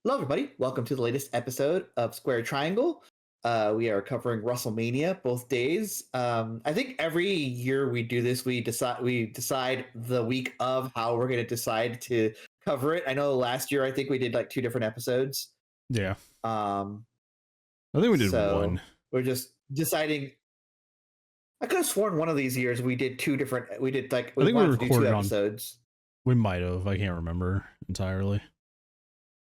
Hello, everybody. Welcome to the latest episode of Square Triangle. We are covering WrestleMania both days. I think every year we do this, we decide the week of how we're going to decide to cover it. I know last year I think we did like 2 different episodes. Yeah, Um, I think we did so one. we're just deciding. I could have sworn one of these years we did 2 different. We did like I think we wanted to do 2 recorded on. episodes. We might have. I can't remember entirely.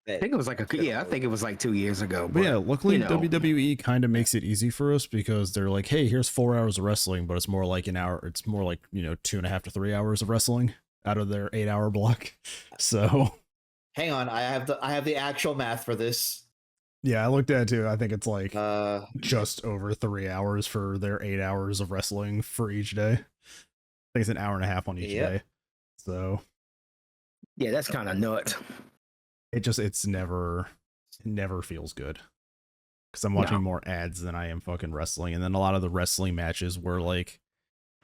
I think it was like I think it was like 2 years ago. But yeah, luckily you know. WWE kind of makes it easy for us because they're like, hey, here's 4 hours of wrestling, but it's more like an hour. It's more like 2.5 to 3 hours of wrestling out of their 8-hour block. So hang on, I have the actual math for this. Yeah, I looked at it too. I think it's like just over 3 hours for their 8 hours of wrestling for each day. I think it's an hour and a half on each day. So yeah, that's kind of nuts. It never feels good because I'm watching more ads than I am fucking wrestling. And then a lot of the wrestling matches were like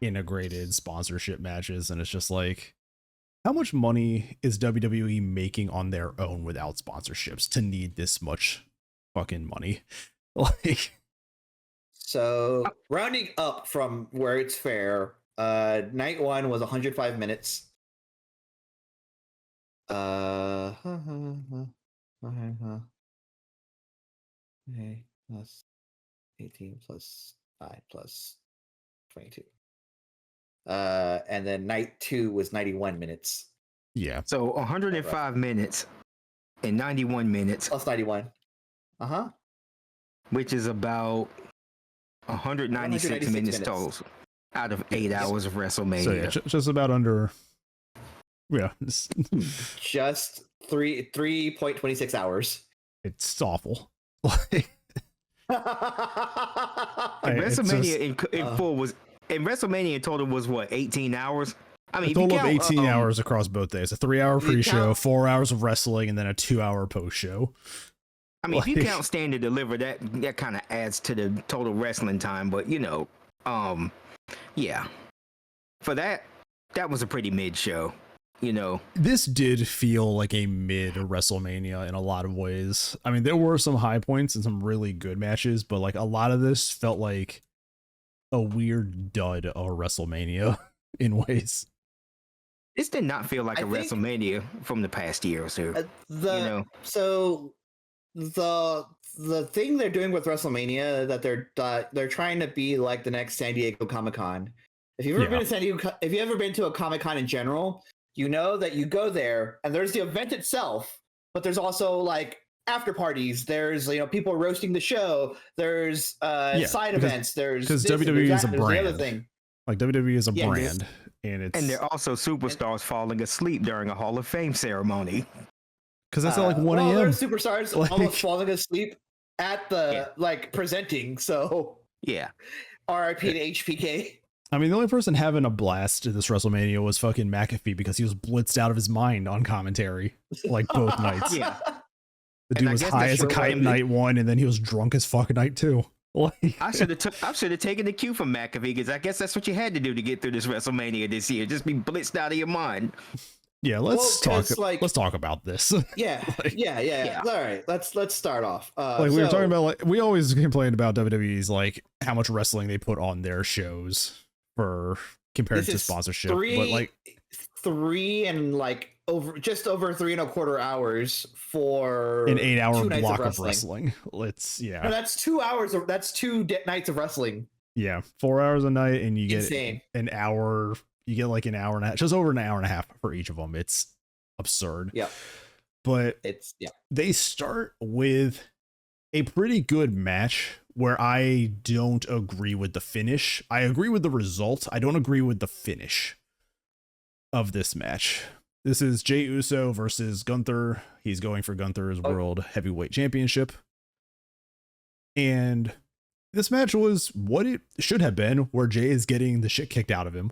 integrated sponsorship matches. And it's just like, how much money is WWE making on their own without sponsorships to need this much fucking money? Like, so rounding up from where it's fair, night 1 was 105 minutes. Okay, plus 18 plus 5 plus 22. And then night 2 was 91 minutes. Yeah. So 105 minutes and 91 minutes. Plus 91. Which is about 196 minutes total out of 8 hours of WrestleMania. So yeah, just about under. Yeah. Just 3.26 hours. It's awful. WrestleMania in full was WrestleMania in total was what, 18 hours? I mean, a total of 18 hours across both days. A 3-hour pre-show, 4 hours of wrestling, and then a 2-hour post-show. I mean, if you count Stand and Deliver, that kind of adds to the total wrestling time. But yeah, for that was a pretty mid show. This did feel like a mid WrestleMania in a lot of ways. I mean, there were some high points and some really good matches, but like a lot of this felt like a weird dud of a WrestleMania in ways. This did not feel like WrestleMania from the past year or so. So the thing they're doing with WrestleMania that they're trying to be like the next San Diego Comic-Con. If you've ever been to San Diego, if you've ever been to a Comic-Con in general, you know that you go there and there's the event itself, but there's also like after parties. There's people roasting the show. There's side events. Because WWE is a brand. Other thing. Like WWE is a brand, and they're also superstars falling asleep during a Hall of Fame ceremony. Because that's at like 1 a.m. There's superstars almost falling asleep at the presenting. So yeah, R.I.P. to HPK. I mean, the only person having a blast at this WrestleMania was fucking McAfee because he was blitzed out of his mind on commentary, like both nights. Yeah. The dude was high as a kite night 1, and then he was drunk as fuck night 2. Like, I should have taken the cue from McAfee because I guess that's what you had to do to get through this WrestleMania this year. Just be blitzed out of your mind. Yeah, let's talk about this. Yeah. All right, let's start off. We were talking about, like, we always complain about WWE's like how much wrestling they put on their shows for compared to sponsorship, but like 3 and like just over 3.25 hours for an 8-hour block of wrestling. No, that's 2 hours. That's 2 nights of wrestling. Yeah, 4 hours a night, and you get an hour. You get like an hour and a half, just over an hour and a half for each of them. It's absurd. Yeah, but they start with a pretty good match where I don't agree with the finish. I agree with the result. I don't agree with the finish of this match. This is Jey Uso versus Gunther. He's going for Gunther's World Heavyweight Championship. And this match was what it should have been, where Jey is getting the shit kicked out of him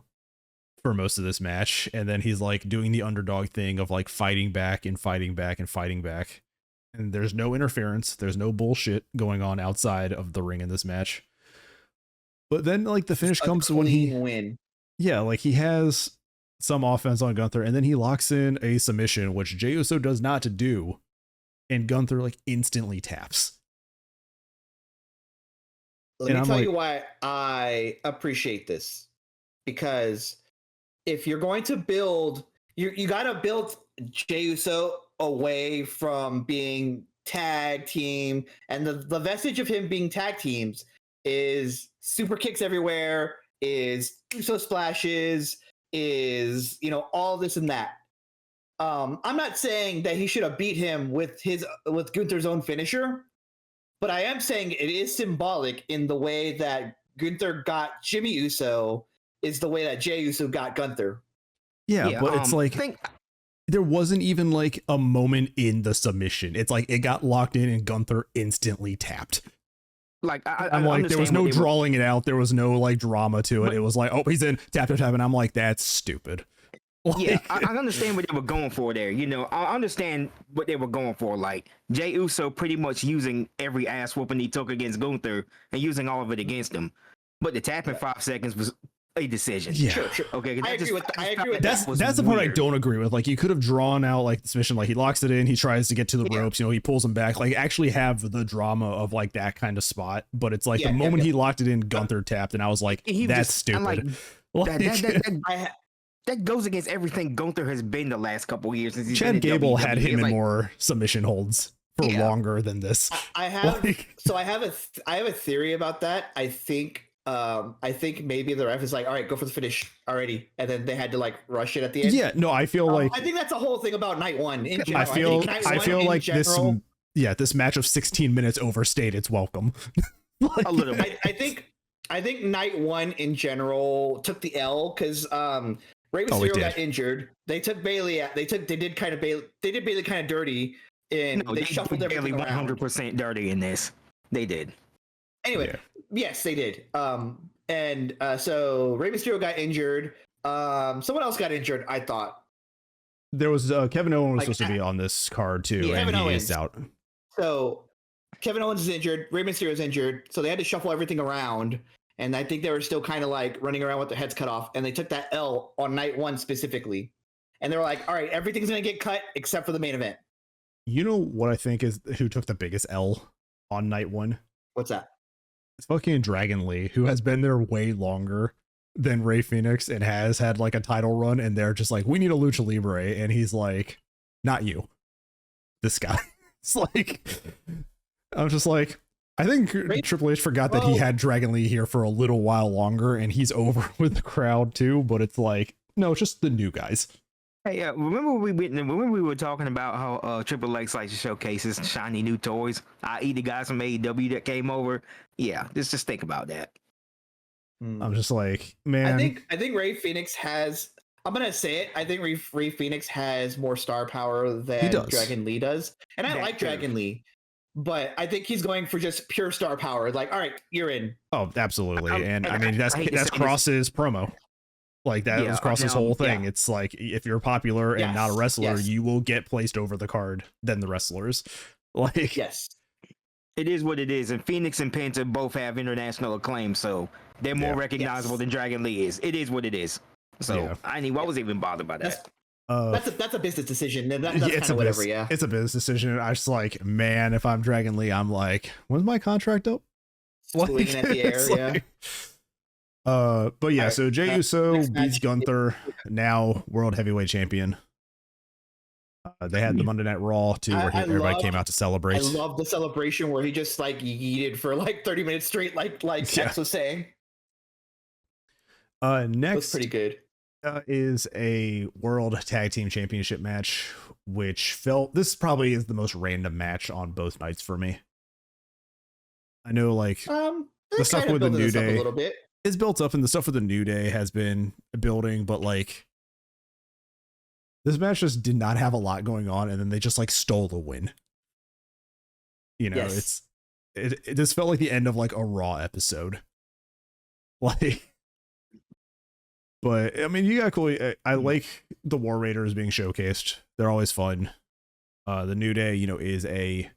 for most of this match. And then he's like doing the underdog thing of like fighting back and fighting back and fighting back. And there's no interference. There's no bullshit going on outside of the ring in this match. But then like the finish comes when he win. Yeah, like he has some offense on Gunther, and then he locks in a submission, which Jey Uso does not do. and Gunther like instantly taps. Let me tell you why I appreciate this. Because if you're going to build, you got to build Jey Uso away from being tag team, and the vestige of him being tag teams is super kicks everywhere, is Uso splashes, is all this and that. I'm not saying that he should have beat him with Gunther's own finisher, but I am saying it is symbolic in the way that Gunther got Jimmy Uso is the way that Jey Uso got Gunther. Yeah, but it's like there wasn't even like a moment in the submission. It's like it got locked in and Gunther instantly tapped. Like I'm like, there was no drawing it out. There was no like drama to it. It was like, oh, he's in, tap, tap, tap, and I'm like, that's stupid. Like, yeah, I understand what they were going for there. I understand what they were going for. Like Jey Uso pretty much using every ass whooping he took against Gunther and using all of it against him. But the tap in 5 seconds was a decision. Yeah. Sure. Okay, I agree with that. That's the part I don't agree with. Like, you could have drawn out like the submission, like he locks it in, he tries to get to the ropes, he pulls him back, like actually have the drama of like that kind of spot. But it's like the moment he locked it in, Gunther tapped, and I was like, that's stupid. That goes against everything Gunther has been the last couple of years. Since Chad Gable had him in more submission holds for longer than this. I have a theory about that. I think maybe the ref is like, all right, go for the finish already, and then they had to like rush it at the end. Yeah, no, I feel like I think that's the whole thing about night one. In general. I feel like general, this match of 16 minutes overstayed its welcome. A little bit. I think night one in general took the L because Rey Mysterio got injured. They took Bailey out. They did Bailey kind of dirty, and they shuffled everything around. 100% dirty in this. They did. Anyway, yes, they did. So Rey Mysterio got injured. Someone else got injured, I thought. There was Kevin Owens was supposed to be on this card too, and he is out. So Kevin Owens is injured. Rey Mysterio is injured. So they had to shuffle everything around. And I think they were still kind of like running around with their heads cut off. And they took that L on night one specifically. And they were like, all right, everything's going to get cut except for the main event. You know what I think is who took the biggest L on night one? What's that? It's fucking Dragon Lee, who has been there way longer than Rey Fenix and has had like a title run. And they're just like, we need a Lucha Libre. And he's like, not you. This guy. It's like, I'm just like, I think Triple H forgot that he had Dragon Lee here for a little while longer, and he's over with the crowd too. But it's like, no, it's just the new guys. Hey, remember we were talking about how Triple H likes to showcase his shiny new toys, i.e. the guys from AEW that came over. Yeah, just think about that. I'm just like, man. I think Rey Fenix has. I'm gonna say it. I think Rey Fenix has more star power than Dragon Lee does, and I like Dragon Lee. But I think he's going for just pure star power. Like, all right, you're in. Oh, absolutely. And I mean, that's Cross's promo. Like, that was Cross's whole thing. Yeah. It's like, if you're popular and not a wrestler, you will get placed over the card than the wrestlers. Like, yes. It is what it is. And Phoenix and Penta both have international acclaim, so they're more recognizable than Dragon Lee is. It is what it is. So, I was even bothered by that. That's a business decision. That's kind of whatever. Yeah, it's a business decision. I was like, man, if I'm Dragon Lee, I'm like, when's my contract up? Swinging at the air, but yeah, so Jey Uso beats Gunther, now world heavyweight champion. They had the Monday Night Raw too, where everybody came out to celebrate. I love the celebration where he just like yeeted for like 30 minutes straight, like Tex was saying. Next was pretty good. Is a World Tag Team Championship match, which this probably is the most random match on both nights for me. I know, like, the stuff with the New Day a little bit is built up, and the stuff with the New Day has been building, but like, this match just did not have a lot going on, and then they just like stole the win. It just felt like the end of like a Raw episode, like. But I mean, you got cool. I like the War Raiders being showcased. They're always fun. The New Day, is a,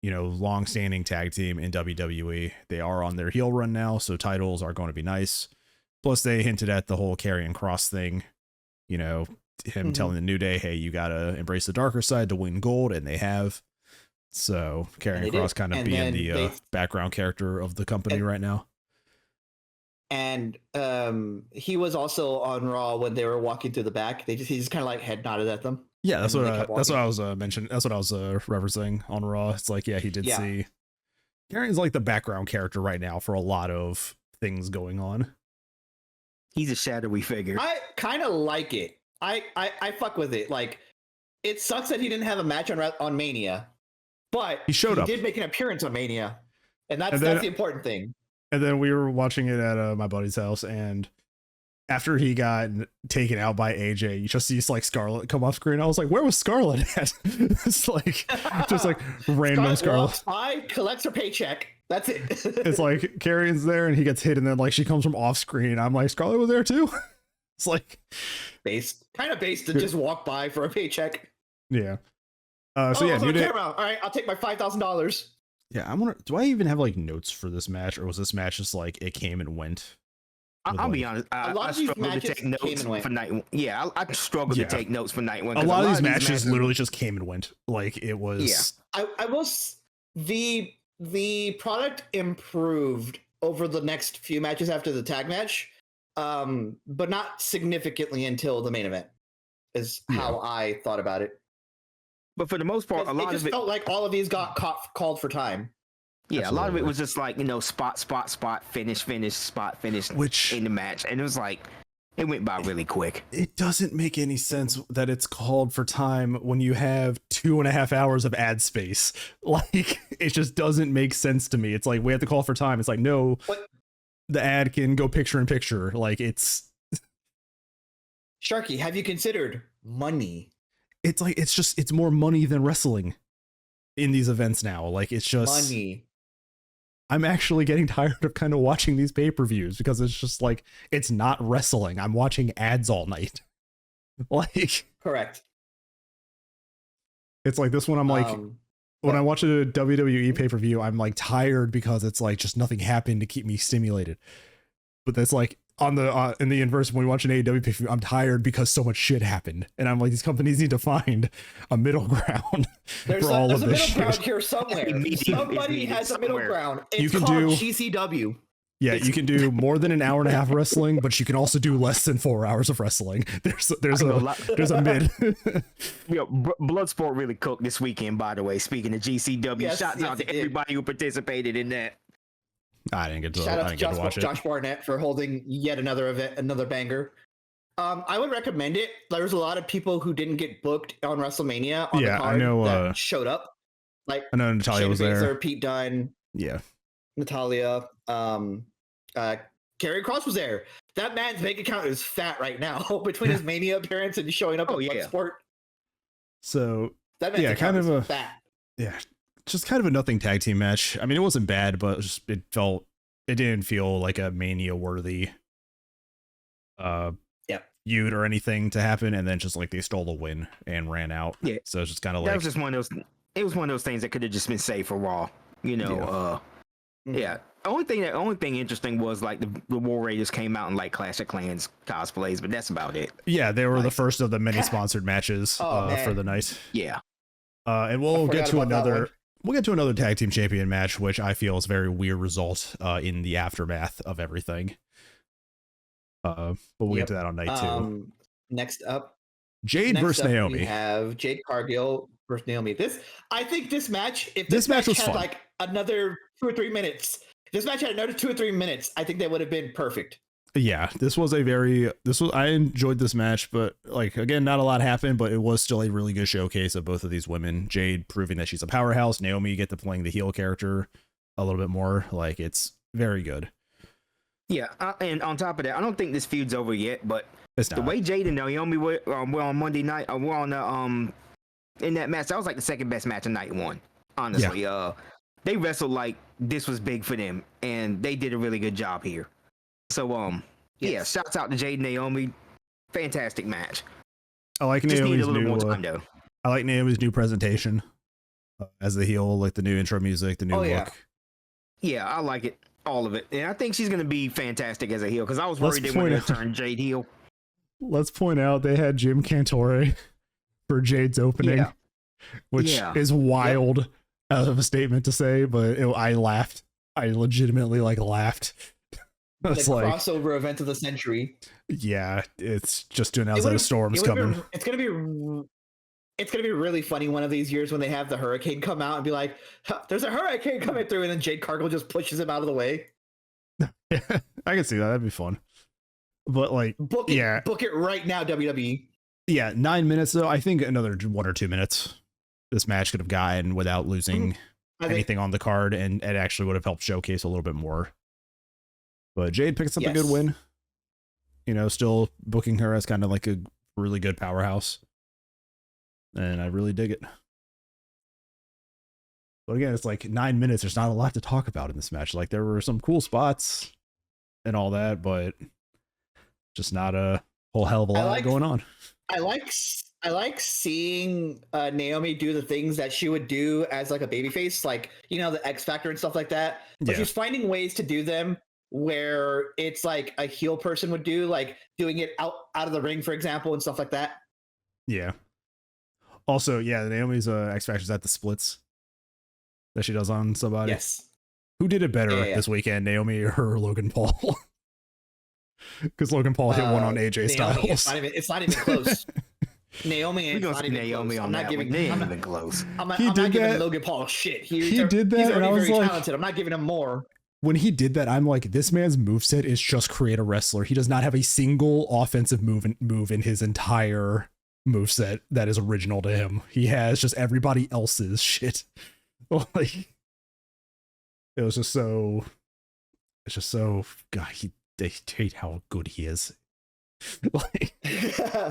long-standing tag team in WWE. They are on their heel run now, so titles are going to be nice. Plus, they hinted at the whole Karrion Kross thing. Him telling the New Day, "Hey, you gotta embrace the darker side to win gold," and they have. So Karrion Kross kind of being the background character of the company right now. And he was also on Raw when they were walking through the back. He just kind of like head nodded at them. Yeah, that's what I was mentioning. That's what I was referencing on Raw. It's like, yeah, he did see. Karrion's like the background character right now for a lot of things going on. He's a shadowy figure. I kind of like it. I fuck with it. Like, it sucks that he didn't have a match on Mania, but he did make an appearance on Mania, and that's the important thing. And then we were watching it at my buddy's house, and after he got taken out by AJ, you just see like Scarlett come off screen. I was like, where was Scarlett at? It's like just like random Scarlett. Collects her paycheck. That's it. It's like Karrion's there and he gets hit, and then like she comes from off screen. I'm like, Scarlett was there too. It's like kind of based to just walk by for a paycheck. Yeah. So yeah, New Day. All right, I'll take my $5,000. Yeah, I wonder. Do I even have like notes for this match, or was this match just like it came and went? I'll be honest. I struggle to take notes for night one. Yeah, I struggle to take notes for night one. A lot of these matches literally just came and went. Like it was. Yeah, I will. The product improved over the next few matches after the tag match, but not significantly until the main event. Is how I thought about it. But for the most part, it just felt like all of these got called for time. Yeah, absolutely. A lot of it was just like, spot, finish, spot, finish, which in the match. And it was like, it went by really quick. It doesn't make any sense that it's called for time when you have 2.5 hours of ad space. Like, it just doesn't make sense to me. It's like, we have to call for time. It's like, no, the ad can go picture in picture. Like, it's... Sharky, have you considered money? It's like, it's more money than wrestling in these events now. Like, it's just... Money. I'm actually getting tired of kind of watching these pay-per-views because it's just like, it's not wrestling. I'm watching ads all night. Like, correct. It's like this one. I'm like, when I watch a WWE pay-per-view, I'm like tired because it's like just nothing happened to keep me stimulated. But that's like on the in the inverse, when we watch an AEW pay-per-view, I'm tired because so much shit happened, and I'm like, these companies need to find a middle ground for all of this. There's a middle ground here somewhere. Somebody has a middle ground. It's you can called do GCW. Yeah, you can do more than an hour and a half wrestling, but you can also do less than 4 hours of wrestling. There's a mid. Bloodsport really cooked this weekend, by the way. Speaking of GCW, shouts out to everybody who participated in that. I didn't get to watch it. Josh Barnett for holding yet another event, another banger. I would recommend it. There's a lot of people who didn't get booked on WrestleMania on the card that showed up. Like, I know Natalia was there. Pete Dunne. Yeah. Natalia. Karrion Kross was there. That man's bank account is fat right now between his Mania appearance and showing up at Bloodsport. So that man's account is fat. Yeah. Just kind of a nothing tag team match. I mean, it wasn't bad, but it didn't feel like a Mania worthy feud or anything to happen, and then just like they stole the win and ran out. Yeah. So it's just kind of like, that was just one of those. It was one of those things that could have just been saved for Raw. You know. Yeah. Only thing interesting was like the War Raiders came out in like Clash of Clans cosplays, but that's about it. Yeah, they were the first of the many sponsored matches for the night. Yeah. And we'll get to another. We'll get to another tag team champion match, which I feel is a very weird result in the aftermath of everything. But we'll get to that on night 2. Next up, Jade versus Naomi. We have Jade Cargill versus Naomi. If this match was had fun. like another 2 or 3 minutes, I think that would have been perfect. Yeah, I enjoyed this match, but like, again, not a lot happened, but it was still a really good showcase of both of these women. Jade proving that she's a powerhouse. Naomi, you get to playing the heel character a little bit more. Like, it's very good. Yeah, and on top of that, I don't think this feud's over yet, but the way Jade and Naomi were on Monday night, were on the in that match, that was like the second best match of night 1. Honestly, they wrestled like this was big for them, and they did a really good job here. So, shouts out to Jade and Naomi. Fantastic match. I like Naomi's new. I like Naomi's new presentation as the heel, like the new intro music, the new look. Yeah, I like it, all of it, and I think she's gonna be fantastic as a heel because I was worried they were gonna turn Jade heel. Let's point out they had Jim Cantore for Jade's opening, which is wild. of a statement to say, but I laughed. I legitimately laughed. The crossover event of the century. Yeah, it's just to announce that a storm's coming. It's gonna be really funny one of these years when they have the hurricane come out and be like, "There's a hurricane coming through," and then Jade Cargill just pushes him out of the way. Yeah, I can see that. That'd be fun. But book it right now, WWE. Yeah, 9 minutes though. I think another 1 or 2 minutes this match could have gotten without losing anything on the card, and it actually would have helped showcase a little bit more. But Jade picks up a good win. Still booking her as kind of like a really good powerhouse. And I really dig it. But again, it's 9 minutes. There's not a lot to talk about in this match. There were some cool spots and all that, but just not a whole hell of a lot going on. I like seeing Naomi do the things that she would do as a babyface, the X Factor and stuff like that. But she's finding ways to do them where it's a heel person would do, doing it out of the ring, for example, and stuff like that. Yeah. Also, Naomi's X Factor's at the splits that she does on somebody. Yes. Who did it better this weekend, Naomi or Logan Paul? Because Logan Paul hit one on AJ Styles. It's not even close. Naomi, we're gonna see Naomi on that one. They ain't even close. I'm not giving Logan Paul shit. He did that, he's and I was very talented. I'm not giving him more. When he did that, I'm like, this man's moveset is just create a wrestler. He does not have a single offensive move in his entire moveset that is original to him. He has just everybody else's shit. It was just so. It's just so. God, they hate how good he is.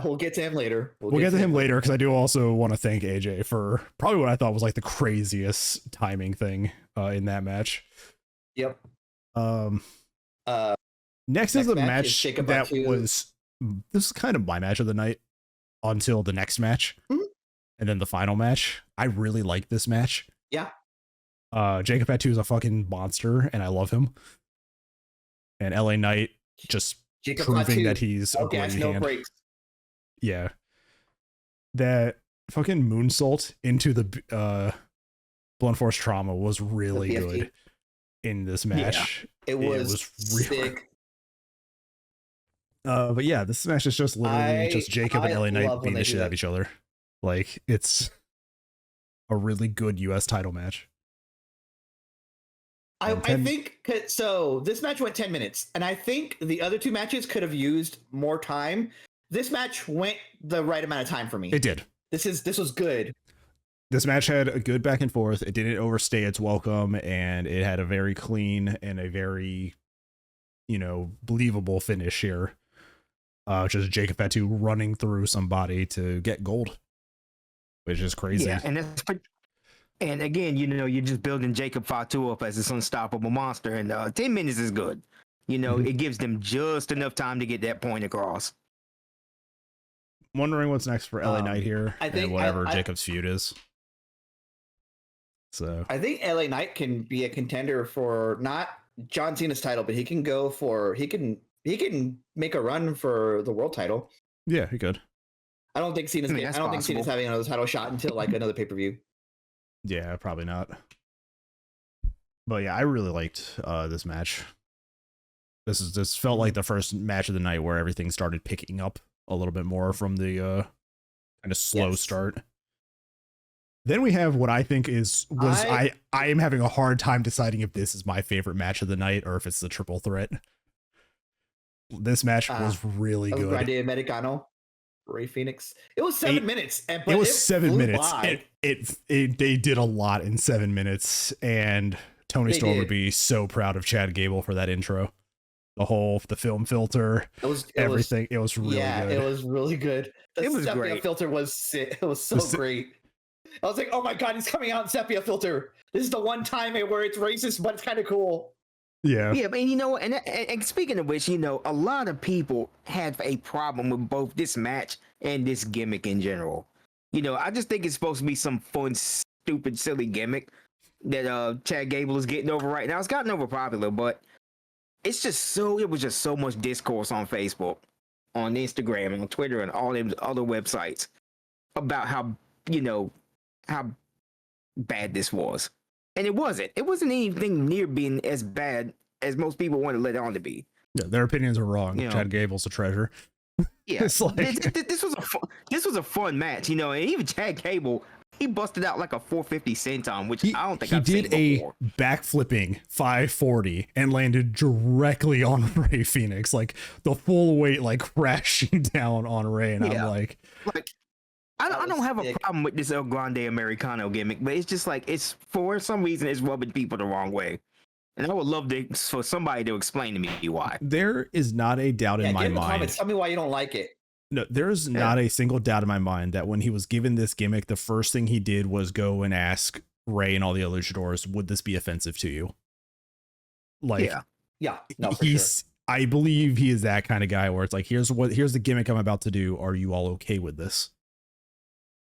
We'll get to him later. We'll get to him later because I do also want to thank AJ for probably what I thought was the craziest timing thing in that match. Yep. Next is a match that was. This is kind of my match of the night until the next match, and then the final match. I really like this match. Yeah. Jacob Fatu is a fucking monster, and I love him. And LA Knight just proving that he's a great hand. Yeah. That fucking moonsault into the Blunt Force Trauma was really good in this match. Yeah, it was sick. But yeah, this match is just literally just Jacob and LA Knight beating the shit out of each other. It's a really good US title match. I think so. This match went 10 minutes, and I think the other two matches could have used more time. This match went the right amount of time for me. It did. This was good. This match had a good back and forth. It didn't overstay its welcome, and it had a very clean and a very, believable finish here. Just Jacob Fatu running through somebody to get gold, which is crazy. Yeah, and again, you're just building Jacob Fatu up as this unstoppable monster, and 10 minutes is good. It gives them just enough time to get that point across. Wondering what's next for LA Knight here, and whatever Jacob's feud is. So I think LA Knight can be a contender for not John Cena's title, but he can make a run for the world title. Yeah, he could. I don't think Cena's having another title shot until another pay-per-view. Yeah, probably not. But yeah, I really liked this match. This felt like the first match of the night where everything started picking up a little bit more from the kind of slow start. Then we have what I think I am having a hard time deciding if this is my favorite match of the night or if it's the triple threat. This match was really good. Grande Americano, Ray Phoenix. It was 7 minutes. It was 7 minutes. They did a lot in 7 minutes, and Tony Storm would be so proud of Chad Gable for that intro. The film filter, everything. It was really good. It was really good. The sepia filter was sick. It was so great. I was like, oh my god, he's coming out in sepia filter. This is the one time where it's racist, but it's kind of cool. Yeah. Yeah, but and speaking of which, a lot of people have a problem with both this match and this gimmick in general. I just think it's supposed to be some fun, stupid, silly gimmick that Chad Gable is getting over right now. It's gotten over popular, but it was just so much discourse on Facebook, on Instagram, and on Twitter, and all them other websites about how bad this was. And it wasn't. It wasn't anything near being as bad as most people want to let on to be. Yeah, their opinions are wrong. You know. Chad Gable's a treasure. Yeah, It's like- this was a fun match, you know, and even Chad Gable, he busted out like a 450 senton, which I don't think I've seen before. He did a backflipping 540 and landed directly on Ray Phoenix, like the full weight like crashing down on Ray, and I'm like I don't have a problem with this El Grande Americano gimmick, but it's just like it's for some reason it's rubbing people the wrong way. And I would love for somebody to explain to me why. There is not a doubt in my mind. Comments, tell me why you don't like it. No, there's not a single doubt in my mind that when he was given this gimmick, the first thing he did was go and ask Ray and all the luchadors, would this be offensive to you? Like, yeah, no, for sure. I believe he is that kind of guy where it's like, here's the gimmick I'm about to do. Are you all okay with this?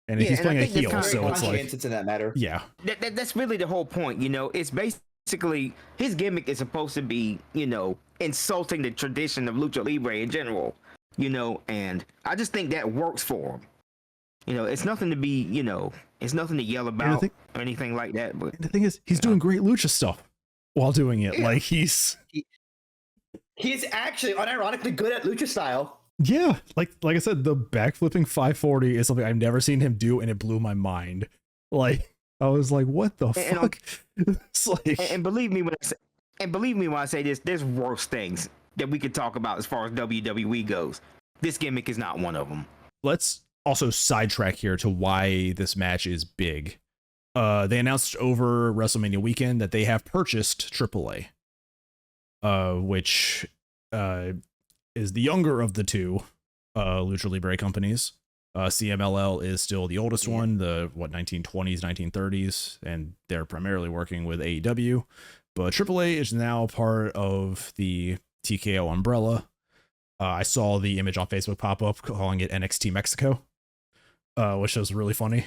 And he's playing a heel, so it's like, in that matter. Yeah, that's really the whole point. You know, it's basically his gimmick is supposed to be, you know, insulting the tradition of lucha libre in general. You know, and I just think that works for him. You know, it's nothing to be, you know, it's nothing to yell about or anything like that. But the thing is, he's doing great lucha stuff while doing it. Yeah. Like he's actually unironically good at lucha style. Yeah, like I said, the backflipping 540 is something I've never seen him do, and it blew my mind. Like I was like, "What the fuck?" It's like, and believe me when I say this, there's worse things that we could talk about as far as WWE goes. This gimmick is not one of them. Let's also sidetrack here to why this match is big. They announced over WrestleMania weekend that they have purchased AAA, which is the younger of the two Lucha Libre companies. CMLL is still the oldest one, the 1920s, 1930s, and they're primarily working with AEW. But AAA is now part of the TKO umbrella. I saw the image on Facebook pop up calling it NXT Mexico, which was really funny.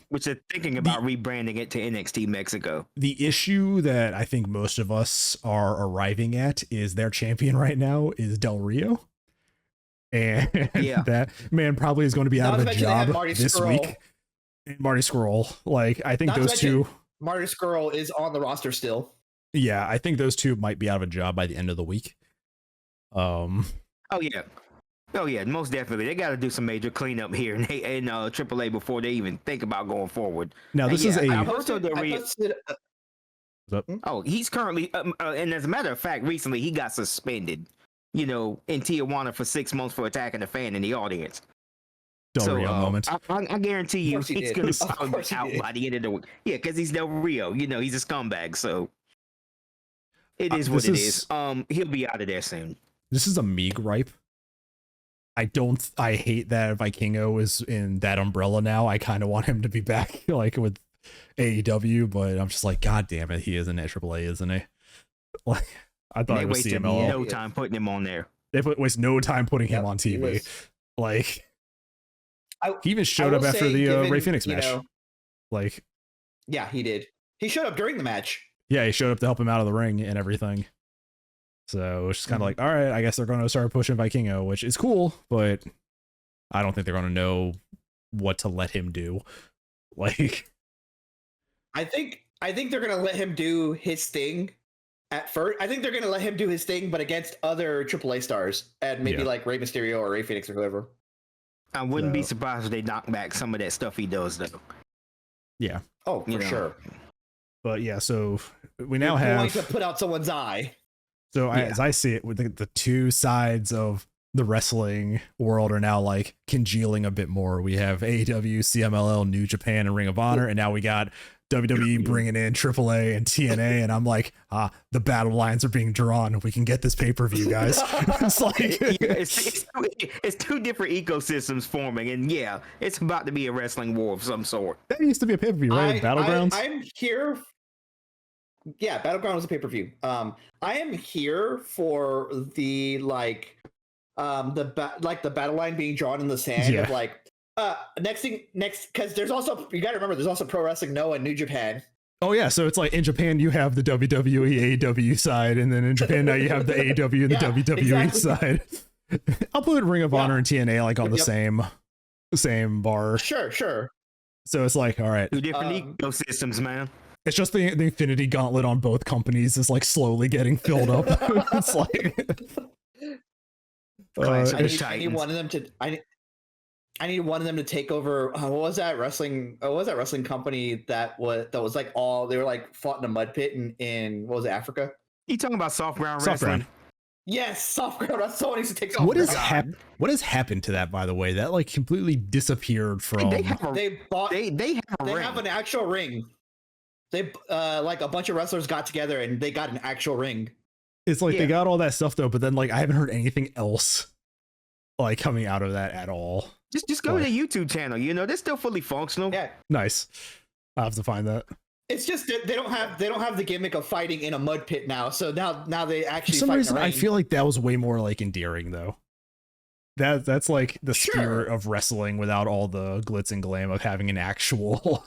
Which they're thinking about rebranding it to NXT Mexico. The issue that I think most of us are arriving at is their champion right now is Del Rio. And that man probably is going to be out of a job this week. And Marty Scurll. Like, I think those two. Marty Scurll is on the roster still. Yeah, I think those two might be out of a job by the end of the week. Oh yeah, most definitely. They got to do some major cleanup here in AAA before they even think about going forward. Now this is he's currently, and as a matter of fact, recently he got suspended. You know, in Tijuana for 6 months for attacking a fan in the audience. Del Rio moment. I guarantee you he's going to be out by the end of the week. Yeah, because he's Del Rio. You know, he's a scumbag. So it is what it is. He'll be out of there soon. This is a me gripe. I hate that Vikingo is in that umbrella now. I kind of want him to be back like with AEW, but I'm just like, God damn it, he is in AAA, isn't he? Like, I thought it was CMLL. No time putting him on there. They waste no time putting him on TV. Like, he even showed up after the Ray Phoenix match. Like, yeah, he did. He showed up during the match. Yeah, he showed up to help him out of the ring and everything. So it's just kind of like, all right, I guess they're going to start pushing Vikingo, which is cool, but I don't think they're going to know what to let him do. Like, I think they're going to let him do his thing at first. I think they're going to let him do his thing, but against other AAA stars, and maybe like Rey Mysterio or Ray Phoenix or whoever. I wouldn't be surprised if they knock back some of that stuff he does, though. Yeah. Oh, for sure. But yeah, so we now have to put out someone's eye. So as I see it, with the two sides of the wrestling world are now like congealing a bit more. We have AEW, CMLL, New Japan, and Ring of Honor, and now we got WWE bringing in AAA and TNA, and I'm like, the battle lines are being drawn. We can get this pay-per-view, guys. It's like it's two different ecosystems forming, and yeah, it's about to be a wrestling war of some sort. That used to be a pay-per-view, right? Battlegrounds. I'm here. Yeah, Battleground was a pay-per-view. I am here for the the battle line being drawn in the sand of like next because there's also, you gotta remember, there's also Pro Wrestling Noah and New Japan. Oh yeah, so it's like in Japan you have the WWE AEW side, and then in Japan now you have the AEW and the WWE side. I'll put Ring of Honor and TNA like on the same bar. Sure. So it's like, all right, Two different ecosystems, man. it's just the Infinity Gauntlet on both companies is like slowly getting filled up. It's like Classic I need one of them to. I need one of them to take over. What was that wrestling? What was that wrestling company that was like all they were like fought in a mud pit in what was it, Africa? You talking about soft ground Soft wrestling? ground. Yes, soft ground. Someone needs to take soft What ground. what has happened to that, by the way? That like completely disappeared from. They have a, They bought. they have a They ring. have an actual ring. They like a bunch of wrestlers got together and they got an actual ring. It's like Yeah. they got all that stuff though, but then like I haven't heard anything else like coming out of that at all. Just go to the YouTube channel. You know, they're still fully functional. Yeah, Nice. I'll have to find that. it's just that they don't have the gimmick of fighting in a mud pit now. So now they For actually some fight reason, in a I ring. feel like that was way more like endearing though. That's like the Sure. spirit of wrestling without all the glitz and glam of having an actual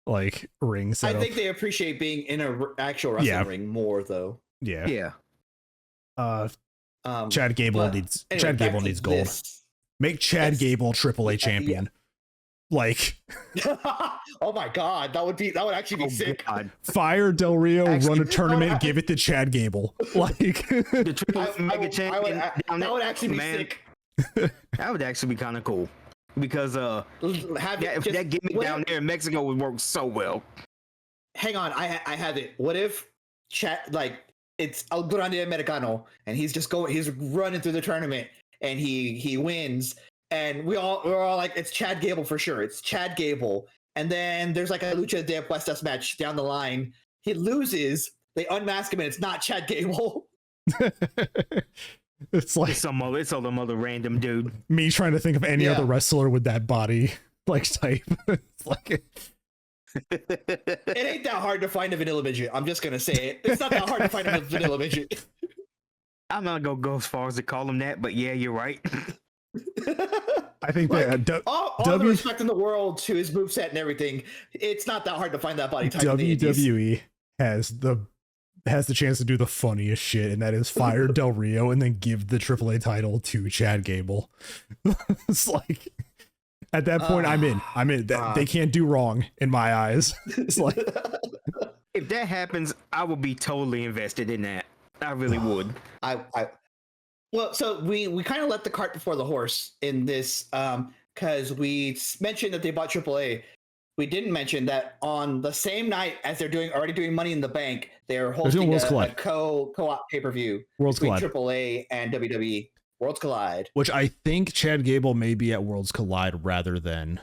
like ring I setup. think they appreciate being in a actual wrestling Yeah. ring more though. Yeah. Yeah. Chad Gable but needs anyway, Chad back Gable to needs gold. this. Make Chad Yes. Gable AAA champion. Like Oh my god, that would actually be Oh, sick. God. fire Del Rio, Actually, run a tournament, I- give it to Chad Gable. Like The triple I mega would, champion. down that would there, actually be man, sick. That would actually be kind of cool. Because Have it just- that gimmick what down if- there in Mexico would work so well. Hang on, I have it. What if like it's El Grande Americano and he's running through the tournament and he wins and we're all like it's Chad Gable for sure. It's Chad Gable. And then there's like a Lucha de Apuestas match down the line. He loses, they unmask him and it's not Chad Gable. it's like It's some other random dude. me trying to think of any Yeah. other wrestler with that body like type. It's like It ain't that hard to find a vanilla midget. I'm just gonna say it. It's not that hard to find a vanilla midget. I'm not gonna go as far as to call him that, but yeah, you're right. I think Like, that all the W- respect in the world to his moveset and everything. It's not that hard to find that body type. in the indies. WWE has the chance to do the funniest shit, and that is fire Del Rio and then give the AAA title to Chad Gable. It's like at that point, I'm in. They can't do wrong in my eyes. It's like If that happens, I would be totally invested in that. I really would. Well, so we kind of let the cart before the horse in this because we mentioned that they bought AAA. We didn't mention that on the same night as they're already doing Money in the Bank, they're hosting Worlds a Collide. co-op pay-per-view Worlds between Collide, AAA and WWE. Worlds Collide. which I think Chad Gable may be at Worlds Collide rather than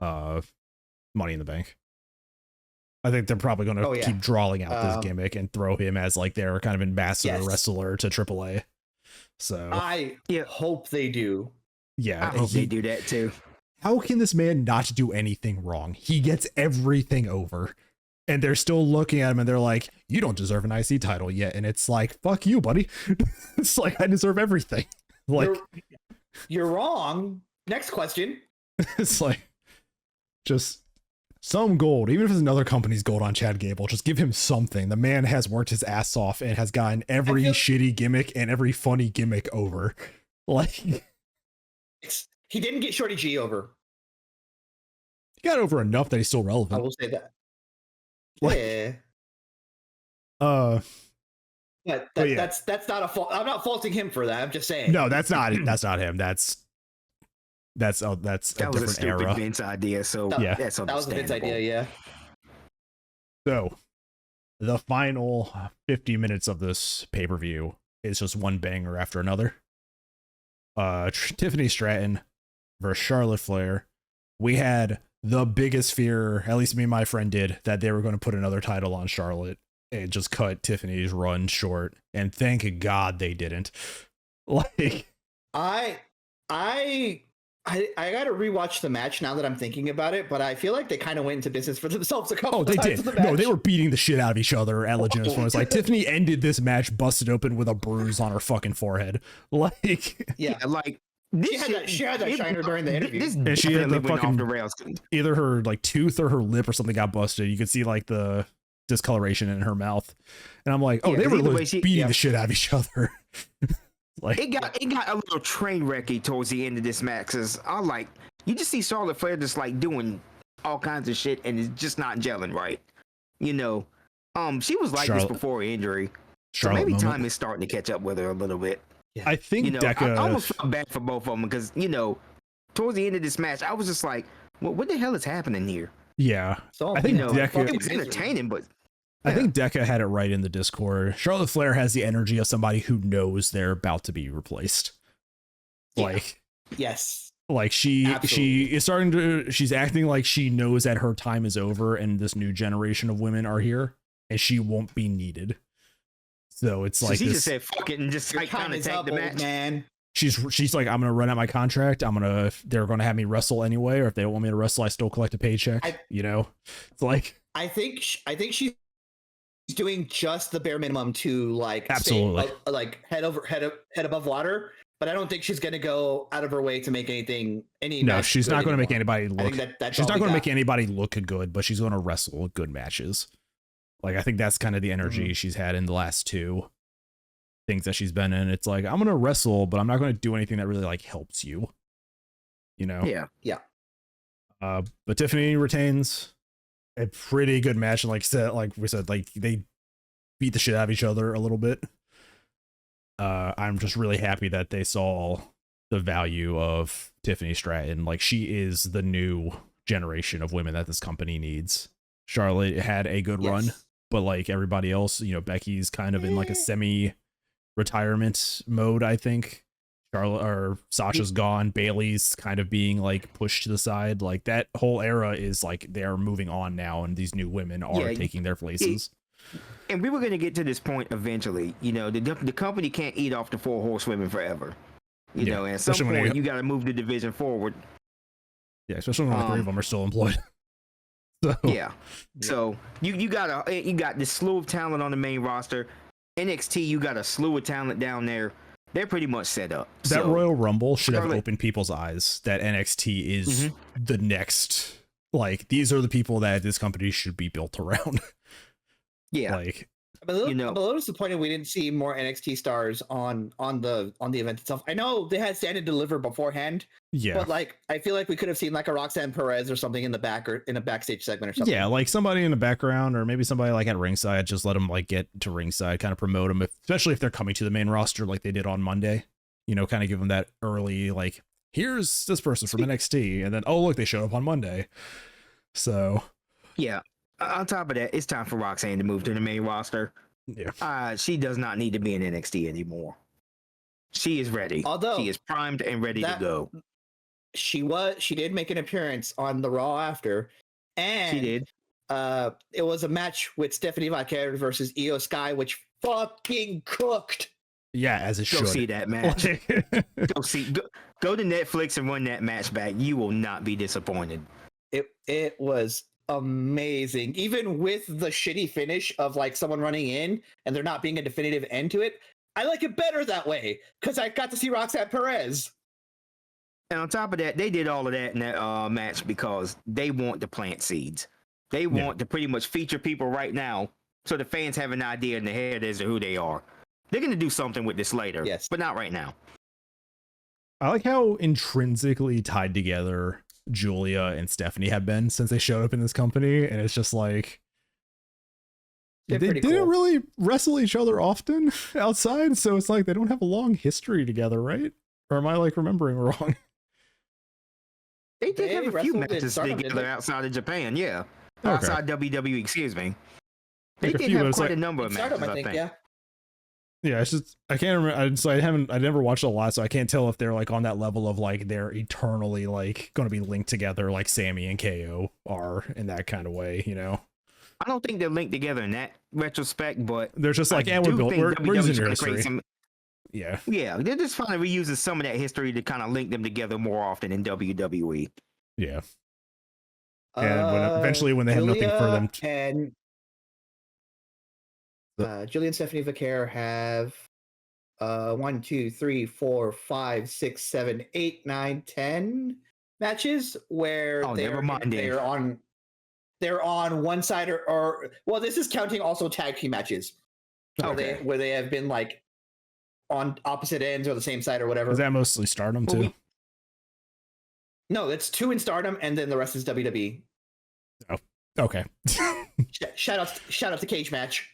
Money in the Bank. I think they're probably going to keep drawing out this gimmick and throw him as like their kind of ambassador wrestler to AAA. So I hope they do. yeah, I hope they do that too. How can this man not do anything wrong? He gets everything over. And they're still looking at him and they're like, you don't deserve an IC title yet. And it's like, fuck you, buddy. It's like, I deserve everything. Like, You're wrong. Next question. it's like, just some gold. Even if it's another company's gold on Chad Gable, just give him something. The man has worked his ass off and has gotten every shitty gimmick and every funny gimmick over. Like, he didn't get Shorty G over. he got over enough that he's still relevant. I will say that. Like, yeah. But that's not a fault. I'm not faulting him for that. I'm just saying. no, that's not him. That's a That was a different stupid era. Vince idea. So Yeah. that's that was a Vince idea. Yeah. So, the final 50 minutes of this pay-per-view is just one banger after another. Tiffany Stratton versus Charlotte Flair. We had the biggest fear, at least me and my friend did, that they were going to put another title on Charlotte and just cut Tiffany's run short. And thank God they didn't. Like, I got to rewatch the match now that I'm thinking about it, but I feel like they kind of went into business for themselves a couple they times. did. No, they were beating the shit out of each other at Legitimate Force. Like, Tiffany ended this match busted open with a bruise on her fucking forehead. Like, yeah, like she had that shiner during the interview. This and she had the definitely went fucking off the rails. either her like tooth or her lip or something got busted. You could see like the discoloration in her mouth, and I'm like, oh, Yeah, they 'cause were either way, really beating the shit out of each other. Like it got a little train wrecky towards the end of this match, because I like, you just see Charlotte Flair just like doing all kinds of shit and it's just not gelling right. You know, she was like this before her injury. So maybe time is starting to catch up with her a little bit. Yeah. I think Deca... I almost felt bad for both of them because, you know, towards the end of this match, I was just like, what the hell is happening here? Yeah. So, I think Deca... It was entertaining, but... I think Deca had it right in the Discord. Charlotte Flair has the energy of somebody who knows they're about to be replaced. Like... Yes. Like she is starting to... She's acting like she knows that her time is over and this new generation of women are here and she won't be needed. So it's like she just said fuck it and just like kind of take the match. Man. She's like, I'm gonna run out my contract. They're gonna have me wrestle anyway, or if they don't want me to wrestle, I still collect a paycheck. You know, it's like I think she's doing just the bare minimum to like absolutely like head above water. But I don't think she's gonna go out of her way to make No, she's not gonna make anybody look. She's not gonna make anybody look good, but she's gonna wrestle good matches. Like, I think that's kind of the energy she's had in the last two things that she's been in. It's like, I'm going to wrestle, but I'm not going to do anything that really like helps you, you know? Yeah. But Tiffany retains a pretty good match. And like we said, like they beat the shit out of each other a little bit. I'm just really happy that they saw the value of Tiffany Stratton. Like, she is the new generation of women that this company needs. Charlotte had a good run. But like everybody else, you know, Becky's kind of in like a semi-retirement mode, I think. Sasha's gone. Bailey's kind of being like pushed to the side. Like that whole era is like they're moving on now, and these new women are taking their places. And we were going to get to this point eventually. You know, the company can't eat off the 4 horsewomen forever. You know, and at some point you got to move the division forward. Yeah, especially when all 3 of them are still employed. So. Yeah. So you got this slew of talent on the main roster. NXT, you got a slew of talent down there. They're pretty much set up. That Royal Rumble should have opened people's eyes that NXT is the next. Like, these are the people that this company should be built around. Yeah. Like, I'm a little disappointed we didn't see more NXT stars on the event itself. I know they had Stand and Deliver beforehand. Yeah. But like, I feel like we could have seen like a Roxanne Perez or something in the back or in a backstage segment or something. Yeah, like somebody in the background or maybe somebody like at ringside. Just let them like get to ringside, kind of promote them, especially if they're coming to the main roster like they did on Monday. You know, kind of give them that early like, here's this person from NXT, and then oh look, they showed up on Monday. So yeah. On top of that, it's time for Roxanne to move to the main roster. Yeah. She does not need to be in NXT anymore. She is ready. Although she is primed and ready to go. She did make an appearance on the Raw after, and she did. It was a match with Stephanie Vaquer versus Io Sky, which fucking cooked. Yeah, as it should. Go see that match. Go to Netflix and run that match back. You will not be disappointed. It was amazing, even with the shitty finish of like someone running in and there not being a definitive end to it. I like it better that way because I got to see Roxanne Perez. And on top of that, they did all of that in that match because they want to plant seeds. They want to pretty much feature people right now so the fans have an idea in their head as to who they are. They're going to do something with this later, but not right now. I like how intrinsically tied together Julia and Stephanie have been since they showed up in this company, and it's just like they didn't really wrestle each other often outside, so it's like they don't have a long history together, right? Or am I like remembering wrong? They did have a few matches together outside of Japan, outside WWE, excuse me. They did have quite a number of matches, I think. Yeah, it's just I can't remember. I never watched a lot, so I can't tell if they're like on that level of like they're eternally like going to be linked together, like Sammy and KO are in that kind of way, you know. I don't think they're linked together in that retrospect, but they're just like, we're using your history. Yeah, they're just finally reusing some of that history to kind of link them together more often in WWE. Yeah, and eventually when they have nothing for them and Julia and Stephanie Vaquer have 1, 2, 3, 4, 5, 6, 7, 8, 9, 10 matches where they're on one side or well, this is counting also tag team matches where they have been like on opposite ends or the same side or whatever. Is that mostly Stardom too? No, it's 2 in Stardom, and then the rest is WWE. Oh, okay. Shout out to Cage Match.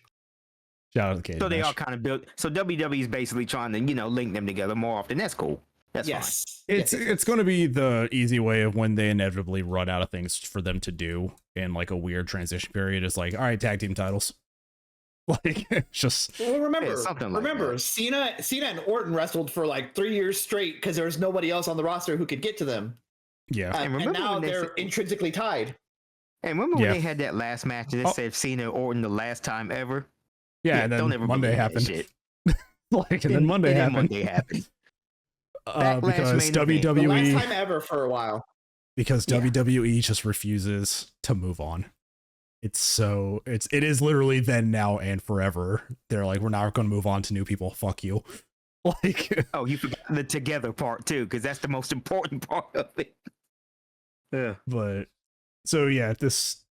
Shout out to Cage So they Match. all kind of built. So WWE is basically trying to, link them together more often. That's cool. That's fine. It's going to be the easy way of when they inevitably run out of things for them to do in like a weird transition period. It's like, all right, tag team titles. Like, it's just. Well, remember, that. Cena and Orton wrestled for like 3 years straight because there was nobody else on the roster who could get to them. Yeah, and now they're intrinsically tied. And remember when they had that last match and they said Cena and Orton the last time ever? Yeah, and then Monday happened. And then Monday happened. Because WWE, the last time ever for a while. Because WWE just refuses to move on. It is literally then, now, and forever. They're like, we're not going to move on to new people. Fuck you. Like, oh, you forgot the together part too, because that's the most important part of it. Yeah. But so yeah, this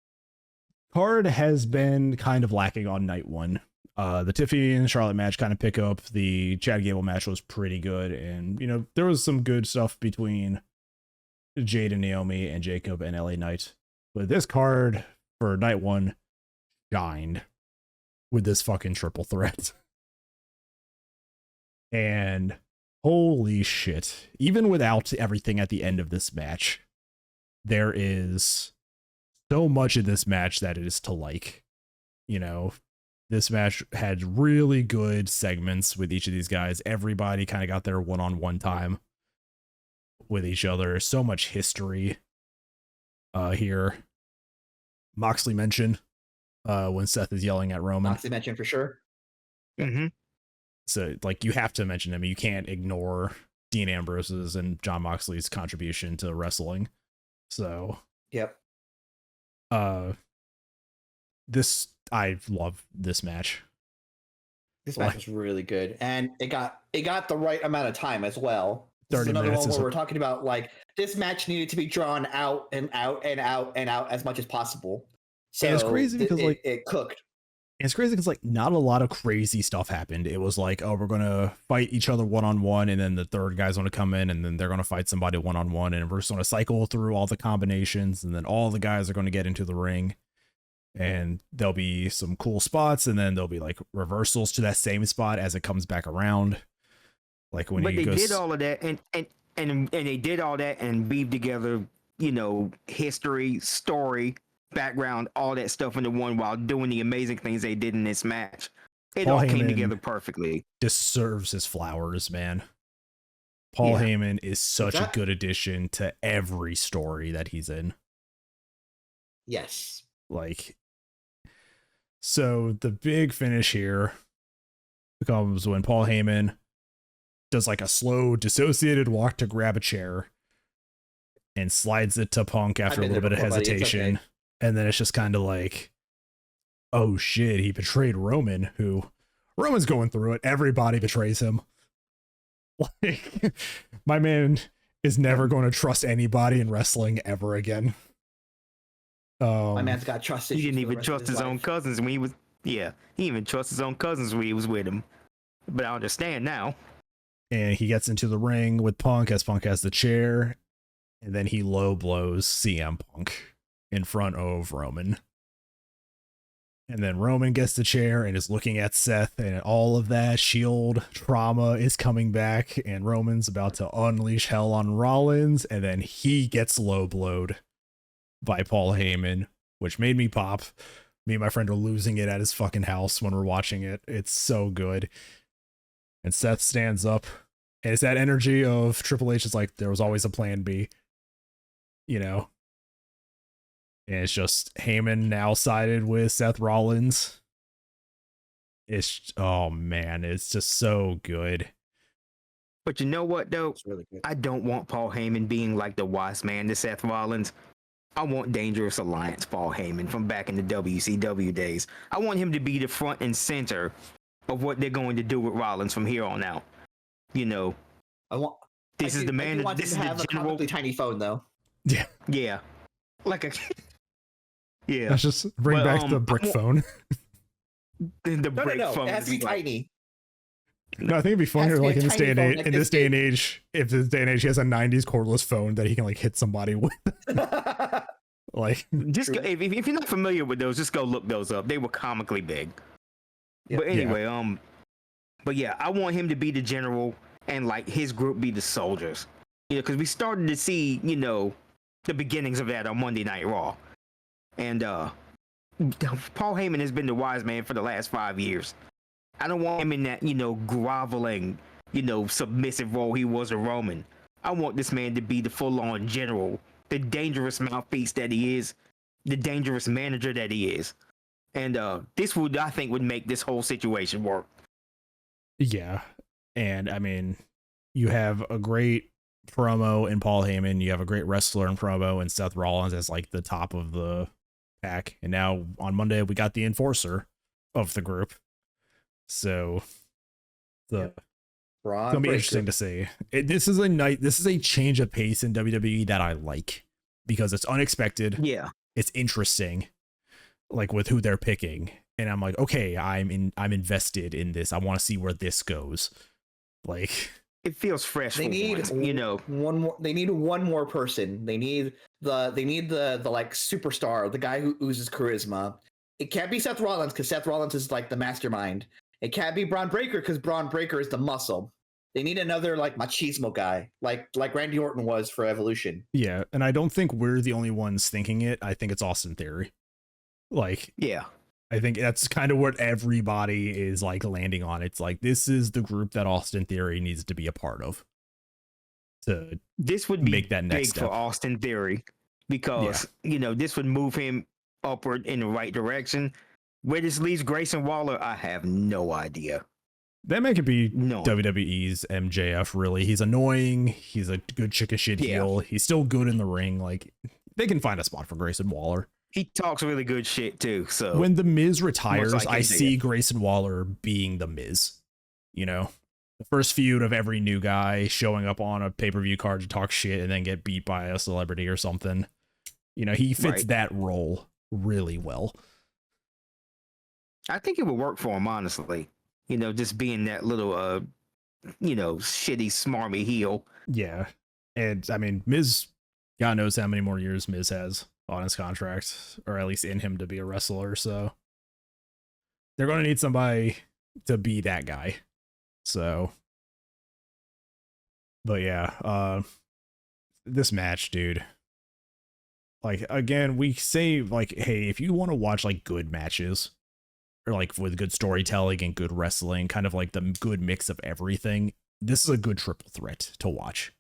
card has been kind of lacking on night one. The Tiffany and Charlotte match kind of pick up. The Chad Gable match was pretty good, and there was some good stuff between Jade and Naomi and Jacob and LA Knight. But this card for night one shined with this fucking triple threat. And holy shit, even without everything at the end of this match, there is so much in this match that it is to like. This match had really good segments with each of these guys. Everybody kind of got their one-on-one time with each other. So much history here. Moxley mentioned when Seth is yelling at Roman. Moxley mentioned for sure. Mm-hmm. So, like, you have to mention him. You can't ignore Dean Ambrose's and Jon Moxley's contribution to wrestling. So, yep. I love this match. This match was really good, and it got the right amount of time as well. This is another one where we're talking about like this match needed to be drawn out and out and out and out as much as possible. So and it's crazy because it cooked. And it's crazy because like not a lot of crazy stuff happened. It was like, oh, we're gonna fight each other one-on-one, and then the third guy's gonna come in, and then they're gonna fight somebody one-on-one, and we're just gonna cycle through all the combinations, and then all the guys are gonna get into the ring, and there'll be some cool spots, and then there'll be like reversals to that same spot as it comes back around. Like when they did all of that, and they did all that and weave together, history, story, background, all that stuff into one while doing the amazing things they did in this match. It all came together perfectly. Deserves his flowers, man. Paul Heyman is such a good addition to every story that he's in. Yes. Like, so the big finish here comes when Paul Heyman does like a slow dissociated walk to grab a chair and slides it to Punk after a little bit of hesitation. Okay. And then it's just kind of like, oh shit, he betrayed Roman, who Roman's going through it. Everybody betrays him. Like, my man is never going to trust anybody in wrestling ever again. My man's got trust. He didn't even trust his own cousins when he was. Yeah, he even trust his own cousins when he was with him. But I understand now. And he gets into the ring with Punk as Punk has the chair, and then he low blows CM Punk in front of Roman. And then Roman gets the chair and is looking at Seth, and all of that Shield trauma is coming back, and Roman's about to unleash hell on Rollins, and then he gets low blowed by Paul Heyman, which made me pop. Me and my friend are losing it at his fucking house when we're watching it. It's so good. And Seth stands up, and it's that energy of Triple H is like, there was always a plan B, And it's just Heyman now sided with Seth Rollins. It's, oh man, it's just so good. But you know what, though? Really good. I don't want Paul Heyman being like the wise man to Seth Rollins. I want Dangerous Alliance Paul Heyman from back in the WCW days. I want him to be the front and center of what they're going to do with Rollins from here on out. This is the man. This is the general. A tiny phone, though. Yeah. Yeah. Like a. Yeah. Let's just bring back the brick phone. The brick phone. It has to be tiny. No, I think it'd be funnier Has to be like a in this tiny day and phone age. like In this this day and big. age, if this day and age he has a '90s cordless phone that he can like hit somebody with. Like, Just go, if you're not familiar with those, just go look those up. They were comically big. Yep. But anyway, but yeah, I want him to be the general and like his group be the soldiers. You know, because we started to see, you know, the beginnings of that on Monday Night Raw. And Paul Heyman has been the wise man for the last 5 years. I don't want him in that, you know, groveling, you know, submissive role he was a Roman. I want this man to be the full-on general, the dangerous mouthpiece that he is, the dangerous manager that he is. And this would, I think, would make this whole situation work. yeah. And I mean, you have a great promo in Paul Heyman. You have a great wrestler in promo and Seth Rollins as like the top of the pack. And now on Monday, we got the enforcer of the group. So it's gonna be interesting to see. This is a change of pace in WWE that I like because it's unexpected. Yeah, it's interesting, like with who they're picking, and I'm like, okay, I'm invested in this. I want to see where this goes. Like, it feels fresh. They need, you know, one more. They need one more person. They need the like superstar, the guy who oozes charisma. It can't be Seth Rollins because Seth Rollins is like the mastermind. It can't be Braun Breaker because Braun Breaker is the muscle. They need another like machismo guy, like Randy Orton was for Evolution. yeah, and I don't think we're the only ones thinking it. I think it's Austin Theory. Like, yeah, I think that's kind of what everybody is like landing on. It's like this is the group that Austin Theory needs to be a part of. This would be make that next big step for Austin Theory because you know this would move him upward in the right direction. Where this leaves Grayson Waller, I have no idea. That man could be No. WWE's MJF, really. He's annoying. He's a good chick of shit heel. He's still good in the ring. Like, they can find a spot for Grayson Waller. He talks really good shit, too. So when The Miz retires, Most likely I he see did. Grayson Waller being The Miz. You know? The first feud of every new guy showing up on a pay-per-view card to talk shit and then get beat by a celebrity or something. You know, he fits Right. that role really well. I think it would work for him, honestly. You know, just being that little, you know, shitty, smarmy heel. Yeah. And, I mean, Miz, God knows how many more years Miz has on his contract, or at least in him to be a wrestler, so they're going to need somebody to be that guy. So, but yeah, this match, dude. Like, again, we say, like, hey, if you want to watch, like, good matches, or, like, with good storytelling and good wrestling, kind of like the good mix of everything, this is a good triple threat to watch.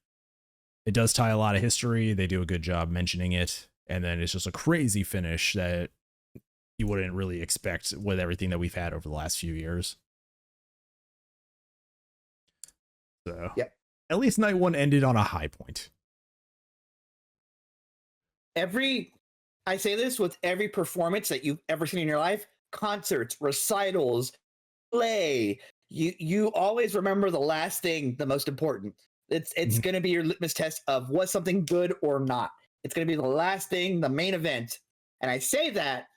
It does tie a lot of history. They do a good job mentioning it. And then it's just a crazy finish that you wouldn't really expect with everything that we've had over the last few years. So, Yep. At least night one ended on a high point. I say this with every performance that you've ever seen in your life, concerts, recitals, play. You always remember the last thing, the most important. It's Mhm. going to be your litmus test of was something good or not. It's going to be the last thing, the main event. And I say that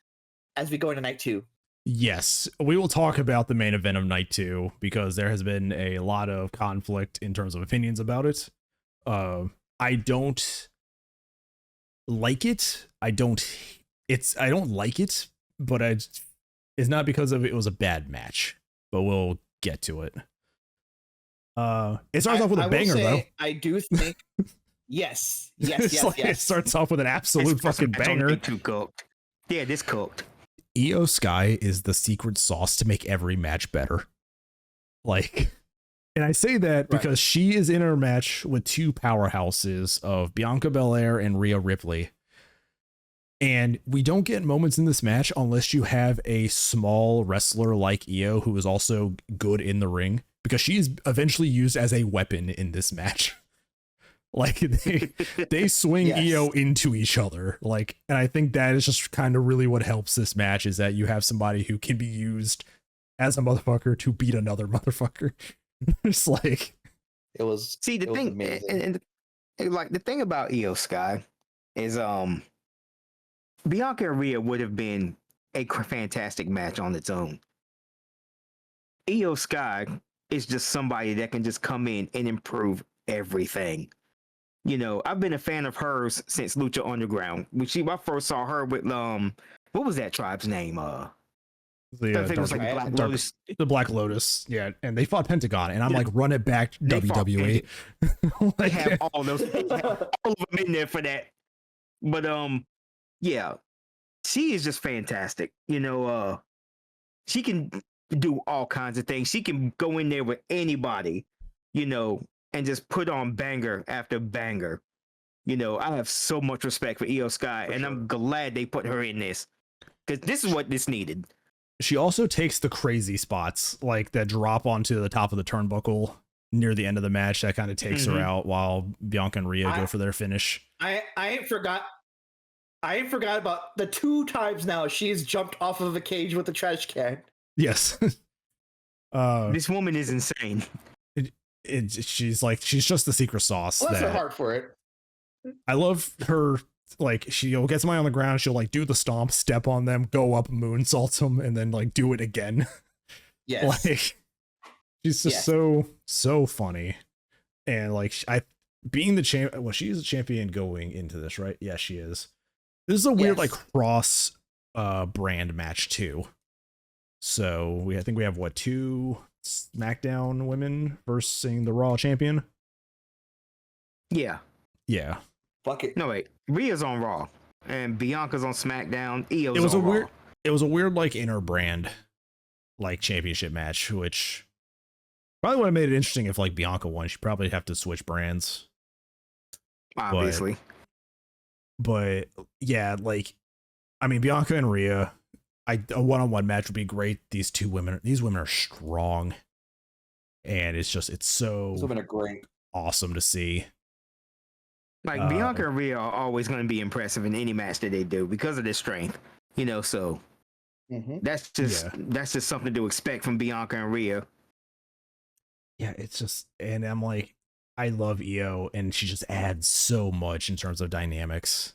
as we go into night two. Yes, we will talk about the main event of night two because there has been a lot of conflict in terms of opinions about it. I don't like it. I don't like it, but it's not because of it was a bad match, but we'll get to it. It starts off with a banger, though. I do think yes. It starts off with an absolute fucking banger. Too cooked. Yeah, this cooked. Io Sky is the secret sauce to make every match better. Like, and I say that because she is in her match with two powerhouses of Bianca Belair and Rhea Ripley. And we don't get moments in this match unless you have a small wrestler like Io who is also good in the ring, because she is eventually used as a weapon in this match. Like they swing Io into each other. Like, and I think that is just kind of really what helps this match, is that you have somebody who can be used as a motherfucker to beat another motherfucker. It's like, it was. See, the thing, and like the thing about Io Sky is, Bianca and Rhea would have been a fantastic match on its own. Io Sky is just somebody that can just come in and improve everything. You know, I've been a fan of hers since Lucha Underground. I first saw her with what was that tribe's name? I think it was like Black Lotus. The Black Lotus, yeah, and they fought Pentagon, and I'm like, run it back, WWE. They have all those, all of them in there for that. But yeah, she is just fantastic. You know, she can do all kinds of things. She can go in there with anybody, you know, and just put on banger after banger. You know, I have so much respect for Io Sky, and I'm glad they put her in this, because this is what this needed. She also takes the crazy spots, like that drop onto the top of the turnbuckle near the end of the match. That kind of takes her out while Bianca and Rhea go for their finish. I ain't forgot about the 2 times now she's jumped off of a cage with a trash can. Yes. This woman is insane. She's just the secret sauce. Bless her heart for it. I love her. Like, she'll get somebody on the ground, she'll like do the stomp, step on them, go up, moonsault them, and then like do it again. Yes. Like, she's just so funny. And like, being the champ, well, she's a champion going into this, right? Yeah, she is. This is a weird like cross brand match too. So I think we have 2 SmackDown women versus the Raw champion. Yeah. Fuck it. No, wait. Rhea's on Raw and Bianca's on SmackDown. Io's it was on a Raw. weird. It was a weird like inner brand, like championship match, which probably would have made it interesting if like Bianca won. She'd probably have to switch brands. Obviously. But yeah, like, I mean, Bianca and Rhea, a one-on-one match would be great. These women are strong, and it's so These women are great. Awesome to see. Like, Bianca and Rhea are always going to be impressive in any match that they do because of their strength, you know. So that's just something to expect from Bianca and Rhea. Yeah, it's just, and I'm like, I love Io, and she just adds so much in terms of dynamics,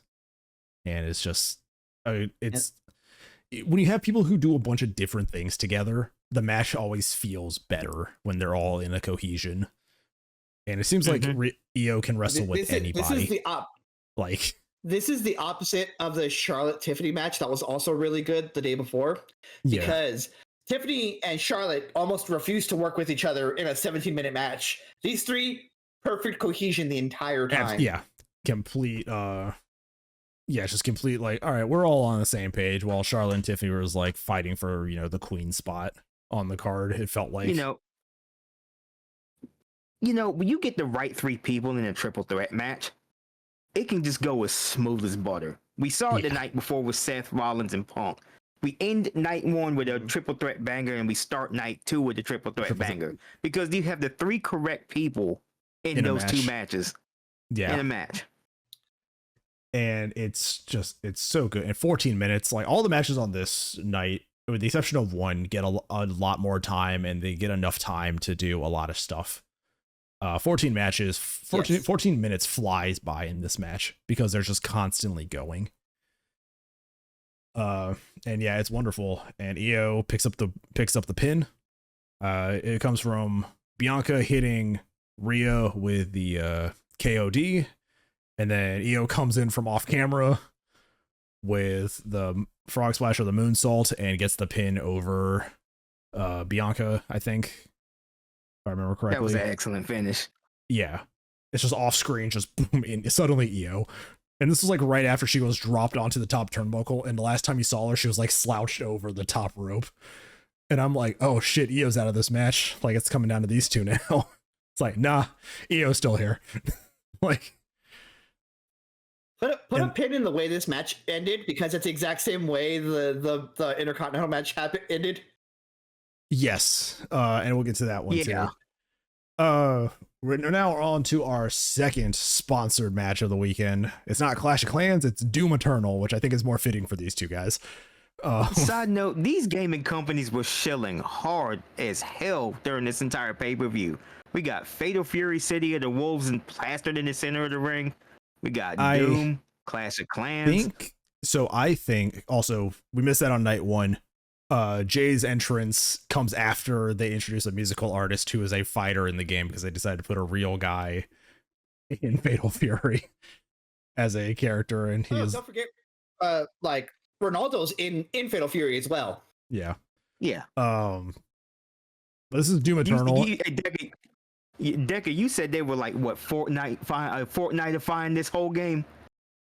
and it's just, when you have people who do a bunch of different things together, the match always feels better when they're all in a cohesion. And it seems like Io can wrestle with anybody. This is the opposite of the Charlotte Tiffany match that was also really good the day before, because Tiffany and Charlotte almost refused to work with each other in a 17-minute match. These 3, perfect cohesion the entire time. Complete. Just complete. Like, all right, we're all on the same page. While Charlotte and Tiffany was like fighting for the queen spot on the card. It felt like when you get the right 3 people in a triple threat match, it can just go as smooth as butter. We saw it the night before with Seth Rollins and Punk. We end night 1 with a triple threat banger, and we start night 2 with a triple threat banger, because you have the 3 correct people in those 2 matches. In a match. And it's so good. In 14 minutes, like, all the matches on this night, with the exception of one, get a lot more time, and they get enough time to do a lot of stuff. 14 minutes flies by in this match because they're just constantly going. And yeah, it's wonderful. And Io picks up the pin. It comes from Bianca hitting Rhea with the KOD, and then Io comes in from off camera with the frog splash or the moonsault and gets the pin over Bianca, I think. If I remember correctly. That was an excellent finish. Yeah. It's just off screen, just boom, and suddenly Io. And this was like right after she was dropped onto the top turnbuckle, and the last time you saw her, she was like slouched over the top rope. And I'm like, oh shit, Io's out of this match. Like, it's coming down to these 2 now. It's like, nah, Io's still here. Like, put a pin in the way this match ended, because it's the exact same way the Intercontinental match ended. Yes, and we'll get to that one too. We're now on to our second sponsored match of the weekend. It's not Clash of Clans, it's Doom Eternal, which I think is more fitting for these 2 guys. Side note, these gaming companies were shilling hard as hell during this entire pay-per-view. We got Fatal Fury City of the Wolves and plastered in the center of the ring. We got Doom, Clash of Clans. I think also we missed that on night 1. Jay's entrance comes after they introduce a musical artist who is a fighter in the game because they decided to put a real guy in Fatal Fury as a character, and he's don't forget, like Ronaldo's in Fatal Fury as well. Yeah. This is Doom Eternal. Deca, you said they were like what Fortnite-ifying this whole game?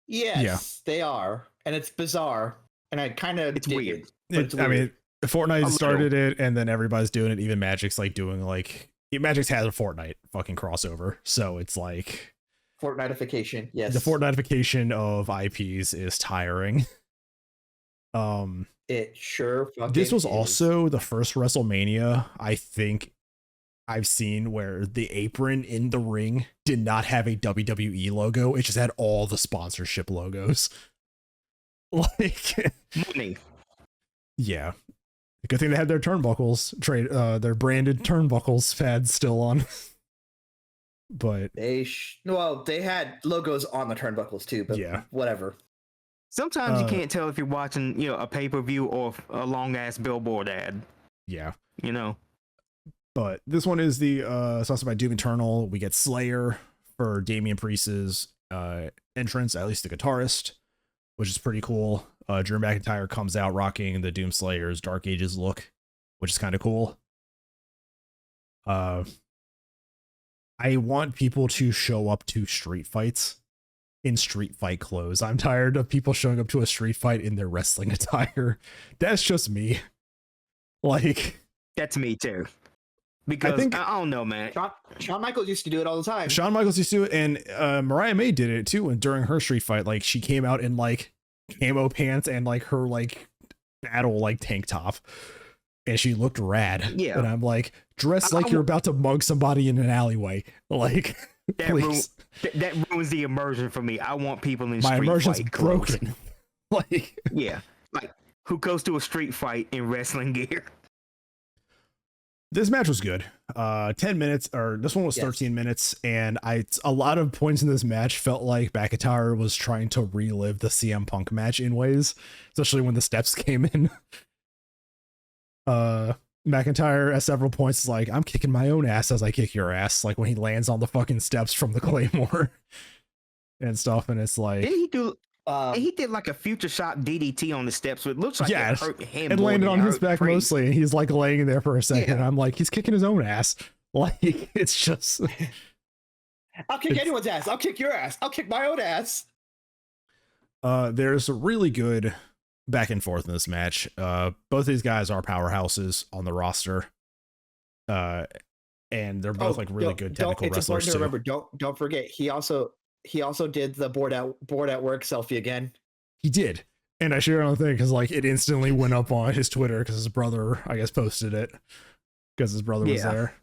Yes, they are, and it's bizarre, and I kind of it's weird. It's weird. I mean, Fortnite started it, and then everybody's doing it. Even Magic's like doing like Magic's has a Fortnite fucking crossover, so it's like Fortnitification. Yes, the Fortnitification of IPs is tiring. It sure fucking This was is. also the first WrestleMania I think I've seen where the apron in the ring did not have a WWE logo. It just had all the sponsorship logos. Like money. Yeah. Good thing they had their turnbuckles their branded turnbuckles pads still on. But they had logos on the turnbuckles too, but yeah, whatever. Sometimes you can't tell if you're watching, a pay-per-view or a long-ass billboard ad. Yeah. But this one is sponsored by Doom Eternal. We get Slayer for Damian Priest's entrance, at least the guitarist, which is pretty cool. Drew McIntyre comes out rocking the Doom Slayer's Dark Ages look, which is kind of cool. I want people to show up to street fights in street fight clothes. I'm tired of people showing up to a street fight in their wrestling attire. That's just me. Like, that's me too. Because I don't know, man. Shawn Michaels used to do it all the time. Shawn Michaels used to do it, and Mariah May did it too. And during her street fight, like she came out in like camo pants and like her like battle like tank top, and she looked rad. Yeah. And I'm like, dress like you're about to mug somebody in an alleyway. Like, please. That ruins the immersion for me. I want people in my street immersion's fight broken. Like, yeah, like who goes to a street fight in wrestling gear? This match was good. 10 minutes, or this one was 13 minutes, and a lot of points in this match felt like McIntyre was trying to relive the CM Punk match in ways, especially when the steps came in. McIntyre at several points is like, I'm kicking my own ass as I kick your ass, like when he lands on the fucking steps from the Claymore and stuff, and it's like, did he do he did like a future shot DDT on the steps, so it looks like it hurt him. It landed on his back mostly, and he's like laying there for a second. And I'm like, he's kicking his own ass. Like, it's just I'll kick anyone's ass. I'll kick your ass. I'll kick my own ass. There's a really good back and forth in this match. Both these guys are powerhouses on the roster. And they're both like really good technical wrestlers too. Remember, don't forget, he also did the board at work selfie again. He did. And I shared on the thing because like it instantly went up on his Twitter because his brother, I guess, posted it because his brother was there.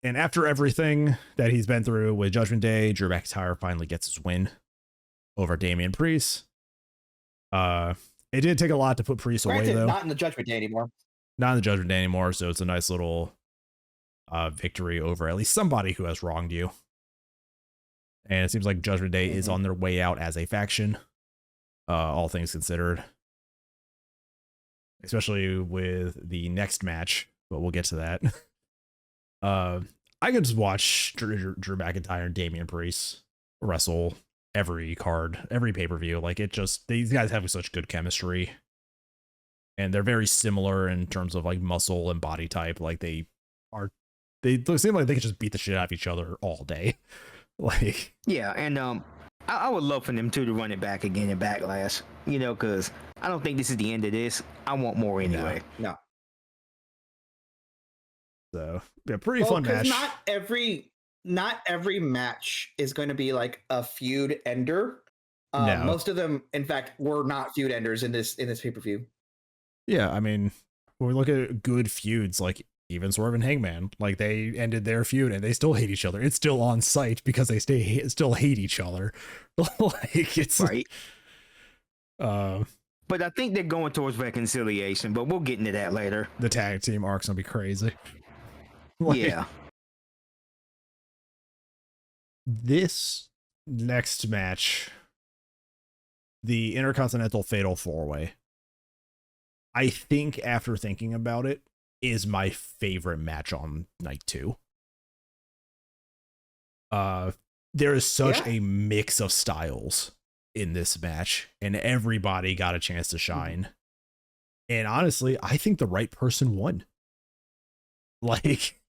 And after everything that he's been through with Judgment Day, Drew McIntyre finally gets his win over Damian Priest. It did take a lot to put Priest away, though. Not in the Judgment Day anymore. Not in the Judgment Day anymore, so it's a nice little victory over at least somebody who has wronged you. And it seems like Judgment Day is on their way out as a faction, all things considered. Especially with the next match, but we'll get to that. I could just watch Drew McIntyre and Damian Priest wrestle every card, every pay-per-view. Like, it just, these guys have such good chemistry. And they're very similar in terms of like muscle and body type. Like, they seem like they could just beat the shit out of each other all day. Like, yeah, and I would love for them to run it back again in Backlash, because I don't think this is the end of this. I want more anyway. No. So yeah, pretty fun match. Not every match is going to be like a feud ender. No. Most of them, in fact, were not feud enders in this pay-per-view. Yeah, I mean, when we look at good feuds, like even Swerve and Hangman, like they ended their feud and they still hate each other. It's still on site because they still hate each other. Like, it's right. But I think they're going towards reconciliation, but we'll get into that later. The tag team arc's gonna be crazy. Like, yeah. This next match, the Intercontinental Fatal 4-Way. I think after thinking about it, is my favorite match on night 2. There is such a mix of styles in this match, and everybody got a chance to shine. And honestly, I think the right person won. Like,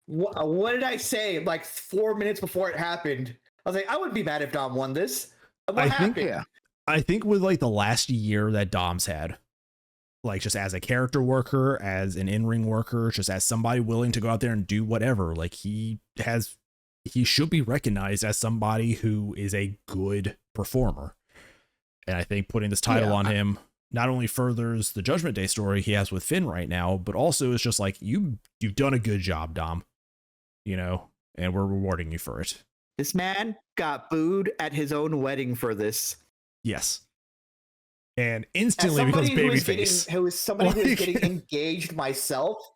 what did I say? Like 4 minutes before it happened, I was like, I wouldn't be mad if Dom won this. What happened? I think with like the last year that Dom's had, like just as a character worker, as an in-ring worker, just as somebody willing to go out there and do whatever, like he should be recognized as somebody who is a good performer. And I think putting this title on him not only furthers the Judgment Day story he has with Finn right now, but also is just like, you've done a good job, Dom, you know, and we're rewarding you for it. This man got booed at his own wedding for this. Yes. And instantly becomes babyface. Who is somebody who is getting engaged myself,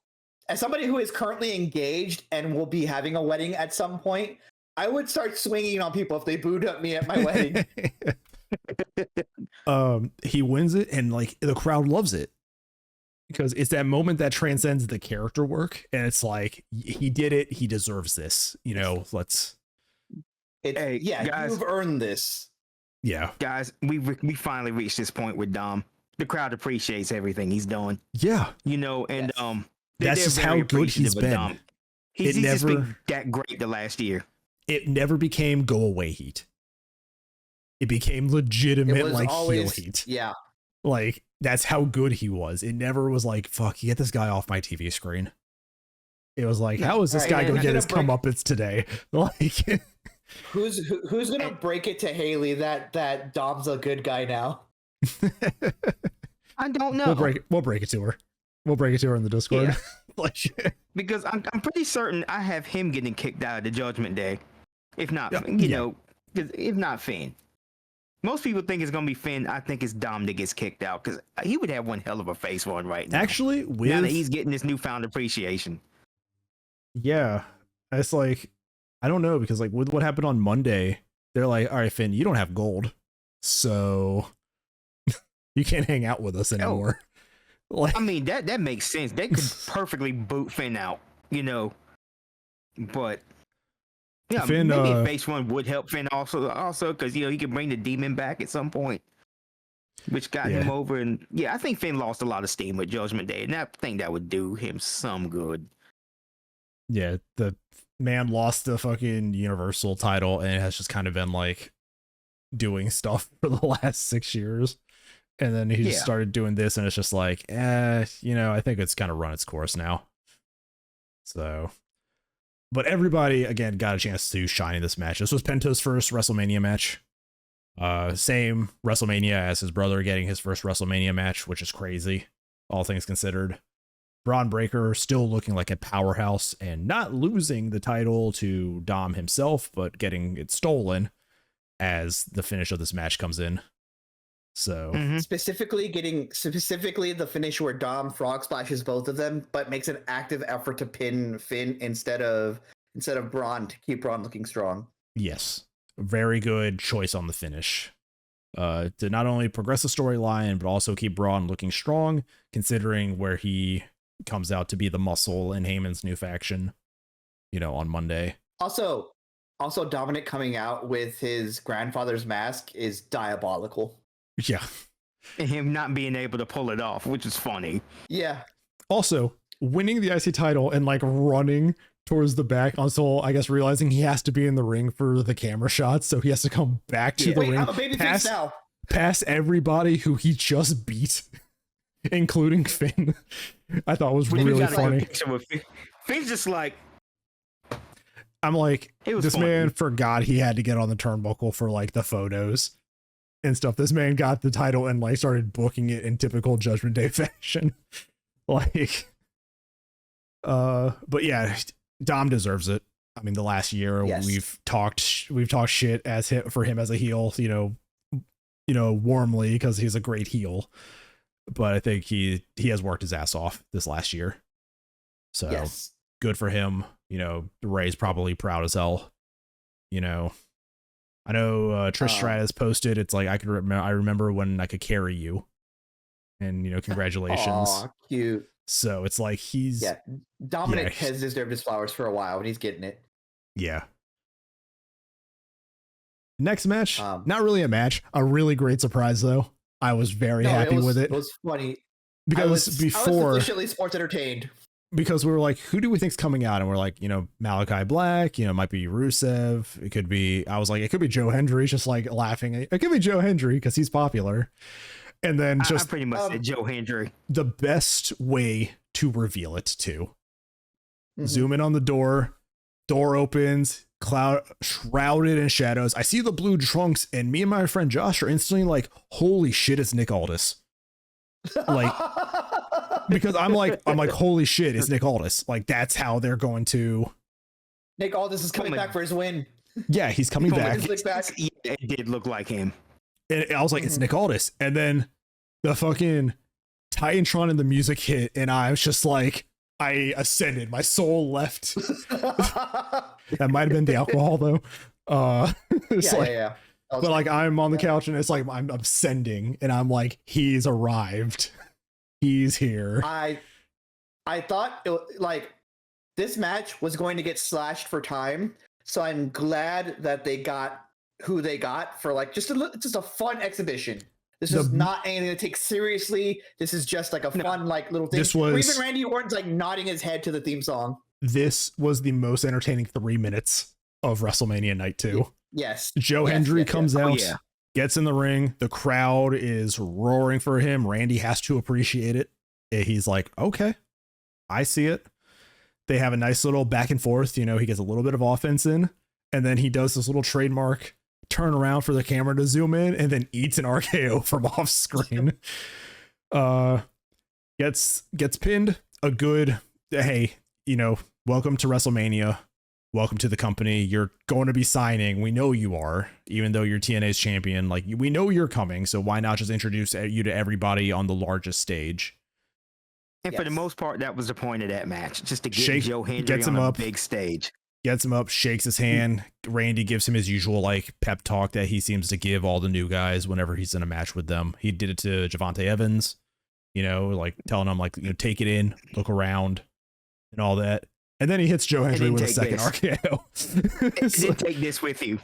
as somebody who is currently engaged and will be having a wedding at some point, I would start swinging on people if they booed at me at my wedding. He wins it, and like the crowd loves it because it's that moment that transcends the character work, and it's like, he did it, he deserves this, you know. Guys, you've earned this. Yeah, guys, we finally reached this point with Dom. The crowd appreciates everything he's doing. Yeah, you know, and that's just how good he's been. He's just been that great the last year. It never became go away heat. It became legitimate, like, heel heat. Yeah. Like, that's how good he was. It never was like, fuck, get this guy off my TV screen. It was like, how is this guy going to get his comeuppance today? Like, who's going to break it to Haley that Dom's a good guy now? I don't know. We'll break it to her. We'll break it to her in the Discord. Yeah. Because I'm pretty certain I have him getting kicked out of the Judgment Day. If not, if not Finn. Most people think it's gonna be Finn. I think it's Dom that gets kicked out because he would have one hell of a face run right now. Actually, now that he's getting this newfound appreciation. Yeah, it's like, I don't know, because like with what happened on Monday, they're like, all right, Finn, you don't have gold, so you can't hang out with us anymore. Like, I mean, that makes sense. They could perfectly boot Finn out, you know. But yeah, Finn, maybe a face run would help Finn also because, you know, he could bring the demon back at some point, which got him over. And yeah, I think Finn lost a lot of steam with Judgment Day, and I think that would do him some good. Yeah, the man lost the fucking Universal title and has just kind of been like doing stuff for the last 6 years. And then he just started doing this, and it's just like, you know, I think it's kind of run its course now. So, but everybody, again, got a chance to shine in this match. This was Pento's first WrestleMania match. Same WrestleMania as his brother getting his first WrestleMania match, which is crazy, all things considered. Braun Breaker still looking like a powerhouse and not losing the title to Dom himself, but getting it stolen as the finish of this match comes in. So specifically the finish where Dom frog splashes both of them, but makes an active effort to pin Finn instead of Braun, to keep Braun looking strong. Yes, very good choice on the finish. To not only progress the storyline, but also keep Braun looking strong, considering where he comes out to be the muscle in Heyman's new faction, you know, on Monday. Also Dominic coming out with his grandfather's mask is diabolical. Yeah. And him not being able to pull it off, which is funny. Yeah. Also, winning the IC title and like running towards the back until I guess realizing he has to be in the ring for the camera shots, so he has to come back to the ring. I'm a babyface now. Past everybody who he just beat, including Finn. I thought was really funny. Finn's just like, I'm like, this funny. Man forgot he had to get on the turnbuckle for like the photos and stuff. This man got the title and like started booking it in typical Judgment Day fashion. Like, but yeah, Dom deserves it. I mean, the last year we've talked shit for him as a heel, you know, warmly because he's a great heel. But I think he has worked his ass off this last year. So good for him. You know, Ray's probably proud as hell. You know, I know Trish Stratus posted, it's like, I remember when I could carry you. and congratulations. Aw, cute. So it's like he's Dominic has deserved his flowers for a while, and he's getting it. Yeah. Next match, not really a match, a really great surprise though. I was very happy with it. It was funny because I was sufficiently sports entertained. Because we were like, who do we think's coming out? And we're like, Malachi Black, might be Rusev. It could be, I was like, it could be Joe Hendry, just like laughing. It could be Joe Hendry because he's popular. And then I pretty much said Joe Hendry. The best way to reveal it too. Zoom in on the door opens, cloud shrouded in shadows. I see the blue trunks, and me and my friend Josh are instantly like, holy shit, it's Nick Aldis. Like, because I'm like, holy shit, it's Nick Aldis. Like, that's how they're going to. Nick Aldis is coming back for his win. Yeah, he's coming back. Yeah, it did look like him. And I was like, it's Nick Aldis. And then the fucking Titantron and the music hit, and I was just like, I ascended. My soul left. That might have been the alcohol though. Yeah. But like, I'm on the couch and it's like I'm ascending, and I'm like, he's arrived. He's here. I thought this match was going to get slashed for time, so I'm glad that they got who they got for like just a fun exhibition. This is not anything to take seriously. This is just like a fun like little thing. Even Randy Orton's like nodding his head to the theme song. This was the most entertaining 3 minutes of WrestleMania Night 2. Yes. Joe Hendry comes out, gets in the ring. The crowd is roaring for him. Randy has to appreciate it. He's like, okay, I see it. They have a nice little back and forth. He gets a little bit of offense in, and then he does this little trademark turn around for the camera to zoom in, and then eats an RKO from off screen. Gets pinned. A good, hey, welcome to WrestleMania. Welcome to the company. You're going to be signing. We know you are, even though you're TNA's champion. Like, we know you're coming, so why not just introduce you to everybody on the largest stage? And for the most part, that was the point of that match, just to get Joe Hendry on a big stage. Gets him up, shakes his hand. Randy gives him his usual like pep talk that he seems to give all the new guys whenever he's in a match with them. He did it to Javante Evans, like telling him like, take it in, look around, and all that. And then he hits Joe Hendry with a second RKO. And then take this with you.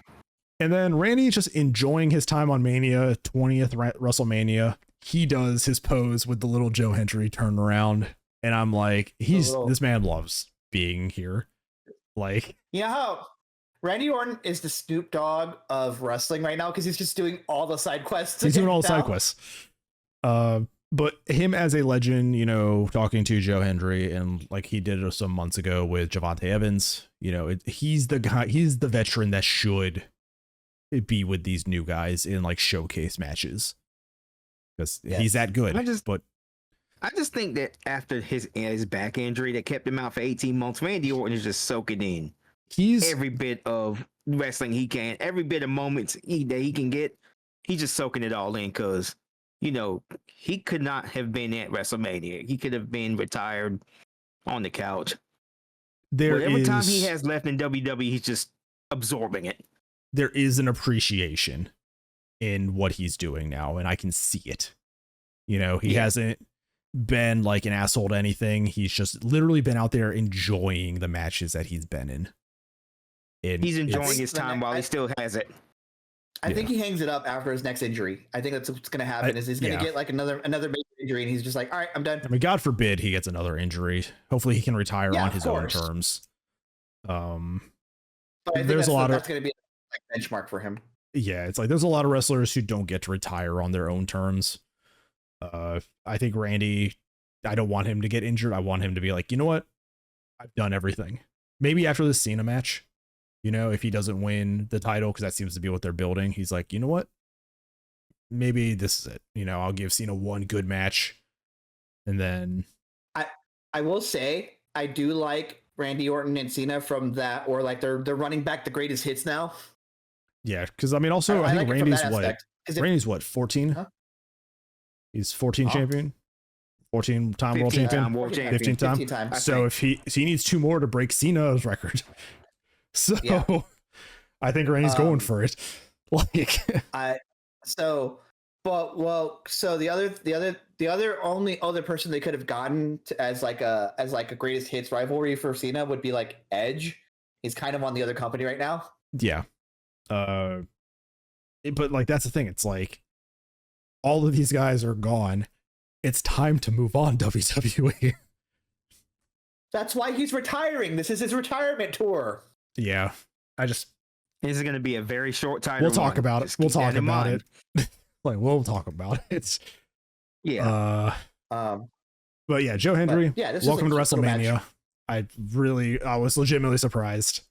And then Randy just enjoying his time on Mania, 20th WrestleMania. He does his pose with the little Joe Hendry turnaround. And I'm like, this man loves being here. Like, how Randy Orton is the Snoop Dogg of wrestling right now because he's just doing all the side quests. He's doing all the side quests. But him as a legend, talking to Joe Hendry, and like he did it some months ago with Javante Evans, he's the guy, he's the veteran that should be with these new guys in like showcase matches because he's that good. I just think that after his back injury that kept him out for 18 months, Randy Orton is just soaking in every bit of wrestling he can, every bit of moments that he can get. He's just soaking it all in because, he could not have been at WrestleMania. He could have been retired on the couch. Every time he has left in WWE, he's just absorbing it. There is an appreciation in what he's doing now, and I can see it. He hasn't been like an asshole to anything. He's just literally been out there enjoying the matches that he's been in. He's enjoying his time while he still has it. I think he hangs it up after his next injury. I think that's what's going to happen. Is he's going to get like another major injury, and he's just like, all right, I'm done. I mean, God forbid he gets another injury. Hopefully, he can retire on his own terms. But I think that's going to be like benchmark for him. Yeah, it's like there's a lot of wrestlers who don't get to retire on their own terms. I think Randy, I don't want him to get injured. I want him to be like, you know what? I've done everything. Maybe after the Cena match, if he doesn't win the title, because that seems to be what they're building, he's like, you know what? Maybe this is it. I'll give Cena one good match. And then I will say, I do like Randy Orton and Cena from that, or like they're running back the greatest hits now. Yeah, because I mean, also I think like Randy's what 14. Huh? He's 14 champion, 14-time world champion, 15 time. So if he needs 2 more to break Cena's record. So I think Randy's going for it. Like, so So the only other person they could have gotten as like a greatest hits rivalry for Cena would be like Edge. He's kind of on the other company right now. Yeah. But like that's the thing. It's like all of these guys are gone. It's time to move on, WWE. That's why he's retiring. This is his retirement tour. Yeah. This is going to be a very short time. We'll talk about it. We'll talk about it. Like we'll talk about it. Yeah. But yeah, Joe Hendry. Yeah, welcome to WrestleMania. I was legitimately surprised.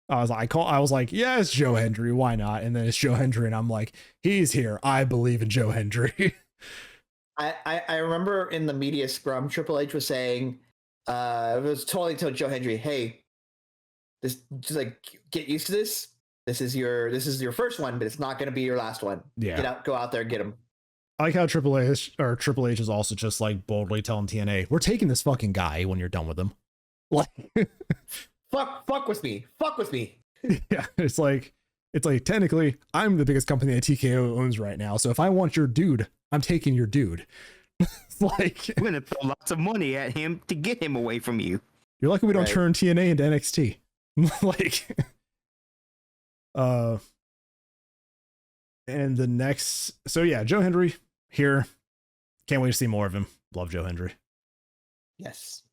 I was like, yeah, it's Joe Hendry. Why not? And then it's Joe Hendry, and I'm like, he's here. I believe in Joe Hendry. I remember in the media scrum, Triple H was saying, it was totally told Joe Hendry, hey, this just like get used to this. This is your first one, but it's not going to be your last one. Yeah, go out there and get him. I like how Triple H is also just like boldly telling TNA, we're taking this fucking guy when you're done with him. Like, fuck with me. Yeah, it's like technically I'm the biggest company that TKO owns right now. So if I want your dude, I'm taking your dude. It's like we're gonna throw lots of money at him to get him away from you. You're lucky we don't turn TNA into NXT. Like, and the next, so yeah, Joe Hendry here. Can't wait to see more of him. Love Joe Hendry. Yes.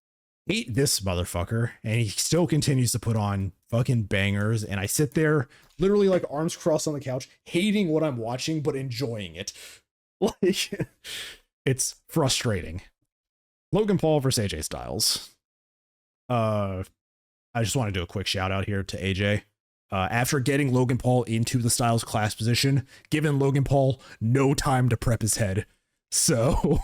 Hate this motherfucker, and he still continues to put on fucking bangers, and I sit there literally like arms crossed on the couch, hating what I'm watching but enjoying it. Like, it's frustrating. Logan Paul versus AJ Styles. I just want to do a quick shout out here to AJ. After getting Logan Paul into the Styles class position, giving Logan Paul no time to prep his head. So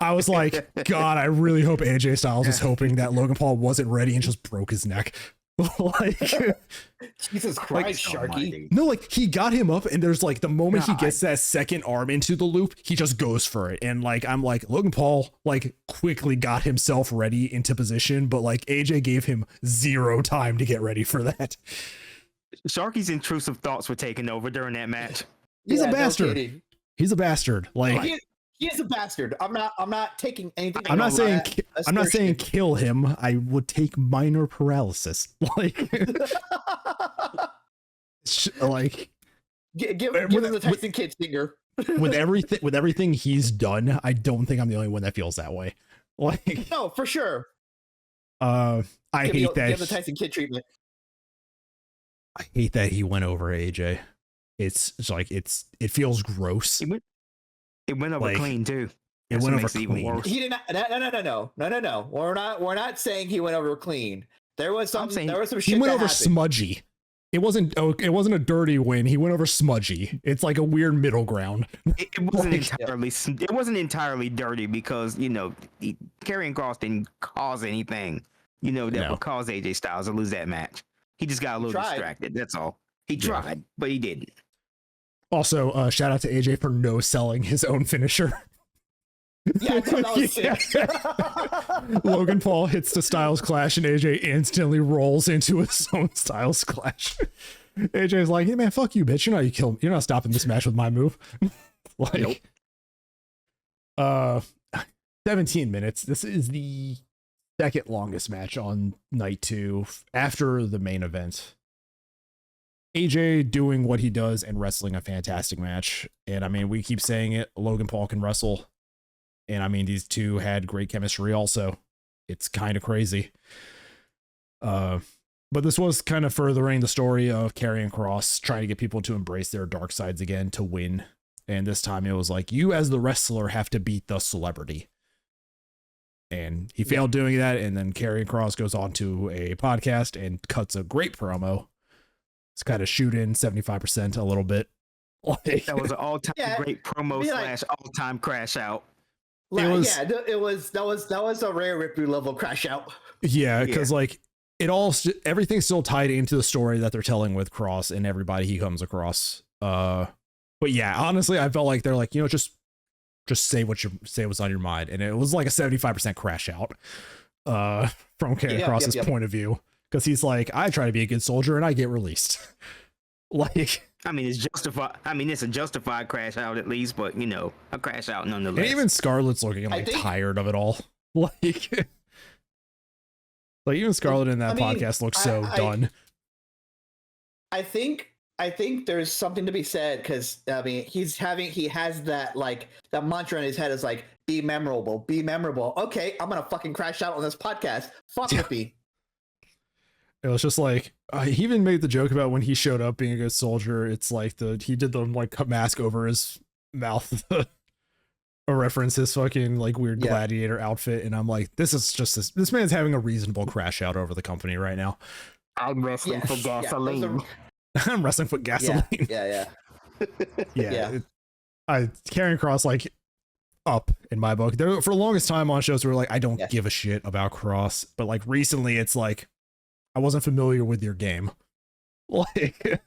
I was like, God, I really hope AJ Styles is hoping that Logan Paul wasn't ready and just broke his neck. Like, Jesus Christ, Sharky. No, like he got him up, and there's like the moment he gets that second arm into the loop, he just goes for it. And like, I'm like, Logan Paul like quickly got himself ready into position, but like AJ gave him zero time to get ready for that. Sharky's intrusive thoughts were taking over during that match. He's a bastard. No, he's a bastard. Like he is a bastard. I'm not taking anything. I'm not saying kill him. I would take minor paralysis. Like, like give him the Tyson Kidd finger. with everything he's done, I don't think I'm the only one that feels that way. Like, no, for sure. I hate that. Give the Tyson Kidd treatment. I hate that he went over AJ. It's like it feels gross. It went over clean too. It went over clean. He did not. No. We're not saying he went over clean. There was some shit. He went over smudgy. It wasn't a dirty win. He went over smudgy. It's like a weird middle ground. It wasn't entirely dirty because Karrion Kross didn't cause anything. That would cause AJ Styles to lose that match. He just got a little distracted. That's all. He tried, but he didn't. Also, shout out to AJ for no selling his own finisher. Yeah, that was sick. Logan Paul hits the Styles Clash, and AJ instantly rolls into his own Styles Clash. AJ's like, "Hey man, fuck you, bitch! You're not stopping this match with my move." Like, nope. 17 minutes. This is the second longest match on night 2 after the main event. AJ doing what he does and wrestling a fantastic match. And I mean, we keep saying it, Logan Paul can wrestle. And I mean, these two had great chemistry also. It's kind of crazy. But this was kind of furthering the story of Karrion Kross trying to get people to embrace their dark sides again to win. And this time it was like, you as the wrestler have to beat the celebrity. And he failed doing that. And then Karrion Kross goes on to a podcast and cuts a great promo. It's kind of shoot in 75% a little bit. Like, that was an all-time great promo / all-time crash out. That was a rare Ripley level crash out. Yeah, because like everything's still tied into the story that they're telling with Kross and everybody he comes across. But yeah, honestly, I felt like they're like, just say what's on your mind, and it was like a 75% crash out from Karrion Kross's point of view. Because he's like, I try to be a good soldier and I get released. Like, I mean, it's justified. I mean, it's a justified crash out at least, but a crash out nonetheless. And even Scarlett's looking like tired of it all. Like even Scarlett in that podcast looks so done. I think there's something to be said because he has that that mantra in his head is like, be memorable, be memorable. Okay, I'm gonna fucking crash out on this podcast. Fuck with me. It was just like he even made the joke about when he showed up being a good soldier. It's like he did the mask over his mouth, a reference his fucking weird gladiator outfit, and I'm like, this man's having a reasonable crash out over the company right now. I'm wrestling for gasoline. I'm wrestling for gasoline. Yeah. Karrion Kross up in my book. There for the longest time on shows where I don't give a shit about Kross, but recently it's I wasn't familiar with your game. I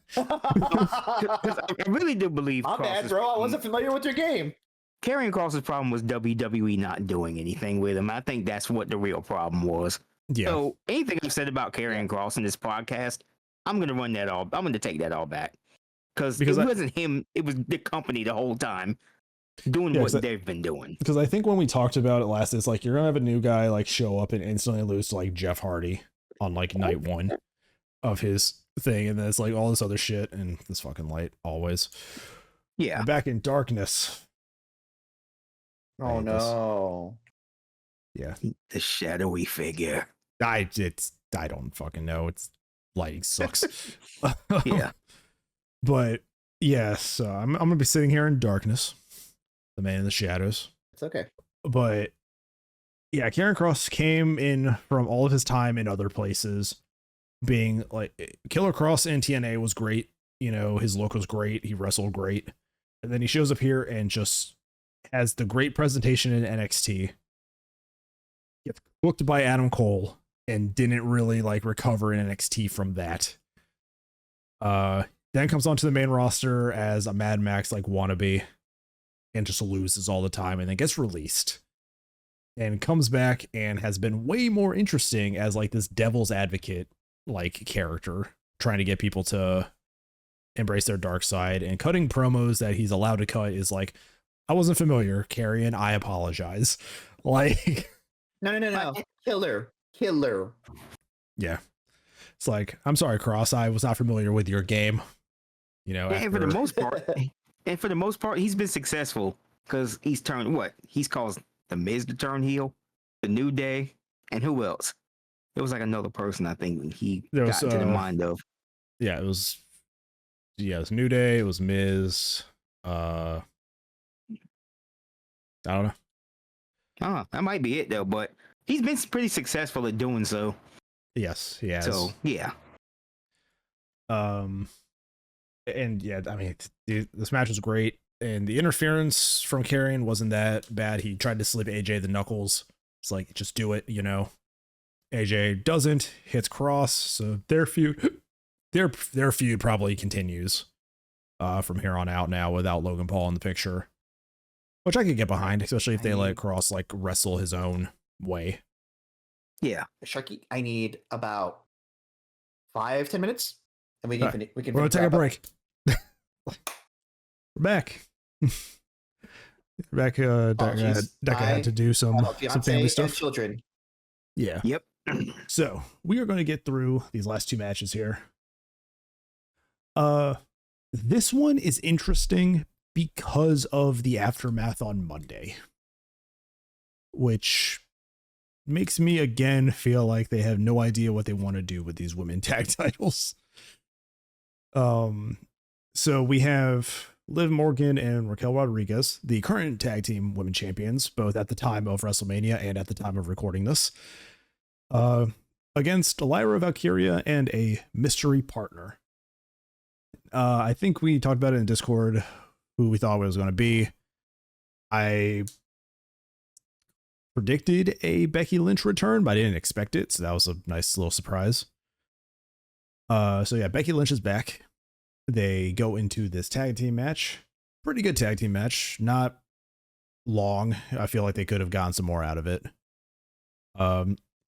really do believe. My bad, bro. I wasn't familiar with your game. Karrion Kross's problem was WWE not doing anything with him. I think that's what the real problem was. Yeah. So anything I've said about Karrion Kross in this podcast, I'm gonna run that all. I'm gonna take that all back because it wasn't him. It was the company the whole time doing what they've been doing. Because I think when we talked about it last, it's you're gonna have a new guy show up and instantly lose to Jeff Hardy on night one of his thing, and then it's all this other shit and this fucking light always. Yeah. I'm back in darkness. Oh no. Yeah. The shadowy figure. I don't fucking know. It's lighting sucks. Yeah. But yes, I'm gonna be sitting here in darkness. The man in the shadows. It's okay. But yeah, Karrion Kross came in from all of his time in other places, being Killer Kross in TNA was great. His look was great. He wrestled great. And then he shows up here and just has the great presentation in NXT. Gets booked by Adam Cole and didn't really recover in NXT from that. Then comes onto the main roster as a Mad Max wannabe and just loses all the time and then gets released. And comes back and has been way more interesting as this devil's advocate character, trying to get people to embrace their dark side, and cutting promos that he's allowed to cut is I wasn't familiar, Karrion, I apologize. No. Killer. Yeah. It's I'm sorry, Kross, I was not familiar with your game. And for the most part, he's been successful because he's turned he's caused The Miz to turn heel, The New Day, and who else? It was another person I think he got into the mind of. Yeah, it was New Day, it was Miz. I don't know. That might be it though, but he's been pretty successful at doing so. Yes, he has. So yeah. And yeah, I mean, this match was great. And the interference from Karrion wasn't that bad. He tried to slip AJ the knuckles. It's just do it, AJ doesn't, hits Kross. So their feud probably continues from here on out now without Logan Paul in the picture, which I could get behind, especially if they let Kross wrestle his own way. Yeah, Sharky, I need about 5-10 minutes, and we can. We're gonna take a break. We're back. Deca had to do some family stuff. Children. Yeah. Yep. So we are going to get through these last two matches here. This one is interesting because of the aftermath on Monday, which makes me again feel like they have no idea what they want to do with these women tag titles. So we have Liv Morgan and Raquel Rodriguez, the current tag team women champions, both at the time of WrestleMania and at the time of recording this, against Lyra Valkyria and a mystery partner. I think we talked about it in Discord, who we thought it was going to be. I predicted a Becky Lynch return, but I didn't expect it, so that was a nice little surprise. So yeah, Becky Lynch is back. They go into this tag team match. Pretty good tag team match. Not long. I feel like they could have gotten some more out of it.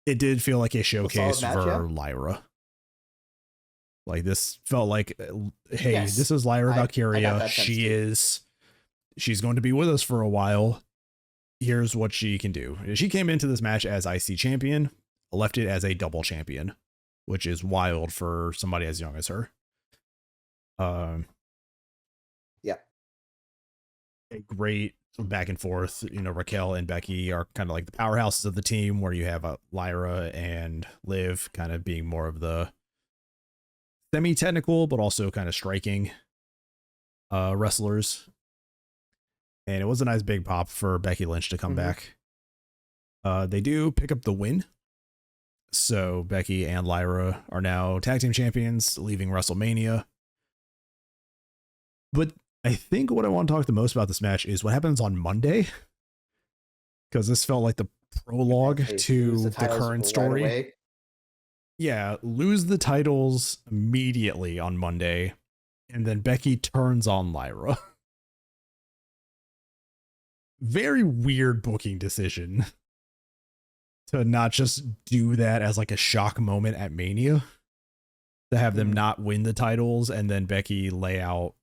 It did feel like a showcase for Lyra. Like this felt like, hey, Yes, this is Lyra I got Valkyria. that sense too. She's going to be with us for a while. Here's what she can do. She came into this match as IC champion, left it as a double champion, which is wild for somebody as young as her. Yeah. A great back and forth. You know, Raquel and Becky are kind of like the powerhouses of the team, where you have Lyra and Liv kind of being more of the semi-technical, but also kind of striking wrestlers. And it was a nice big pop for Becky Lynch to come back. They do pick up the win. So Becky and Lyra are now tag team champions, leaving WrestleMania. But I think what I want to talk the most about this match is what happens on Monday. Because this felt like the prologue to the current story. Right, yeah, lose the titles immediately on Monday. And then Becky turns on Lyra. Very weird booking decision to not just do that as like a shock moment at Mania, to have them not win the titles and then Becky lay out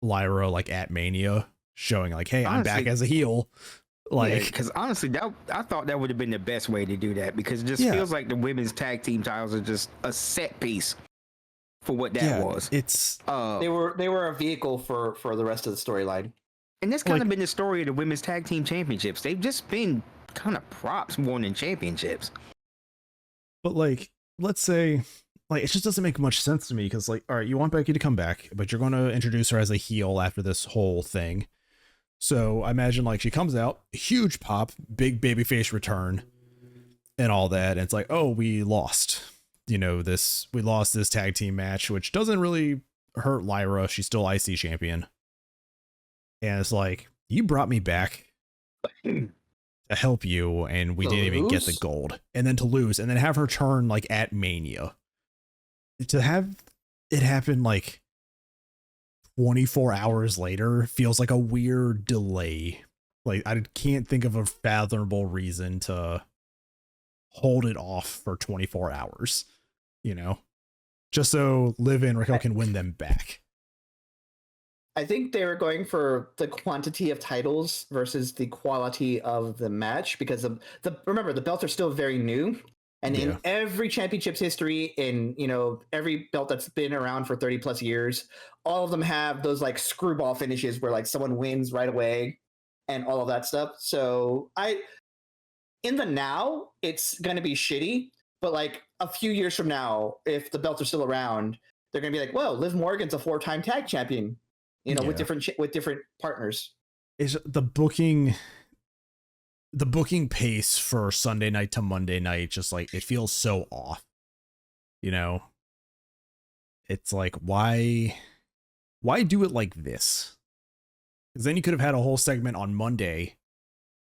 Lyra like at Mania, showing like, hey, honestly, I'm back as a heel. Like, because honestly, I thought that would have been the best way to do that, because it just feels like the women's tag team titles are just a set piece for what that was. It's they were a vehicle for the rest of the storyline. And that's kind of been the story of the women's tag team championships. They've just been kind of props more than championships. But like, let's say, like, it just doesn't make much sense to me, because like, all right, you want Becky to come back, but you're going to introduce her as a heel after this whole thing. So I imagine like she comes out, huge pop, big babyface return, and all that. And it's like, oh, we lost. You know, we lost this tag team match, which doesn't really hurt Lyra. She's still IC champion. And it's like, you brought me back to help you, and we didn't even get the gold. And then to lose, and then have her turn like at Mania. To have it happen like 24 hours later feels like a weird delay. Like, I can't think of a fathomable reason to hold it off for 24 hours, you know? Just so Liv and Raquel can win them back. I think they were going for the quantity of titles versus the quality of the match, because remember, the belts are still very new, and in every championship's history, in every belt that's been around for 30 plus years, all of them have those like screwball finishes where like someone wins right away and all of that stuff. So in the now, it's going to be shitty, but like a few years from now, if the belts are still around, they're going to be like, whoa, Liv Morgan's a 4-time tag champion. With different partners. Is the booking pace for Sunday night to Monday night just like, it feels so off. It's like, why do it like this? Because then you could have had a whole segment on Monday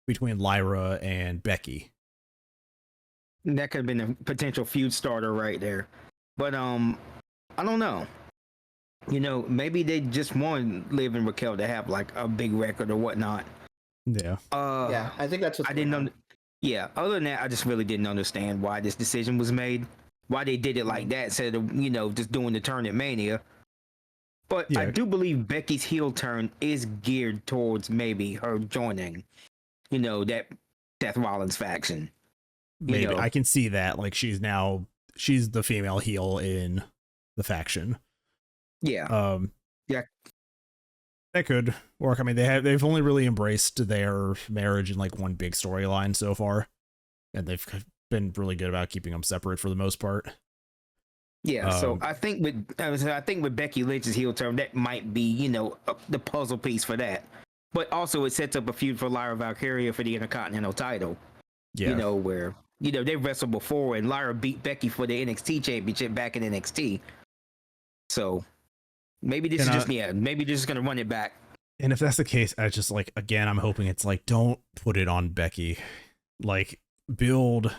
between Lyra and Becky. That could have been a potential feud starter right there. But I don't know. Maybe they just want Liv and Raquel to have like a big record or whatnot. Yeah. I think that's what I didn't. Other than that, I just really didn't understand why this decision was made. Why they did it like that instead of just doing the turn at Mania. But I do believe Becky's heel turn is geared towards maybe her joining, that Seth Rollins faction. Maybe I can see that. Like, she's the female heel in the faction. Yeah. That could work. I mean, they've only really embraced their marriage in like one big storyline so far, and they've been really good about keeping them separate for the most part. Yeah. So I think with Becky Lynch's heel turn, that might be the puzzle piece for that. But also it sets up a feud for Lyra Valkyria for the Intercontinental title. Yeah. Where they wrestled before, and Lyra beat Becky for the NXT championship back in NXT. So. Maybe this is maybe they're just going to run it back. And if that's the case, I just like, again, I'm hoping it's like, don't put it on Becky. Like, build,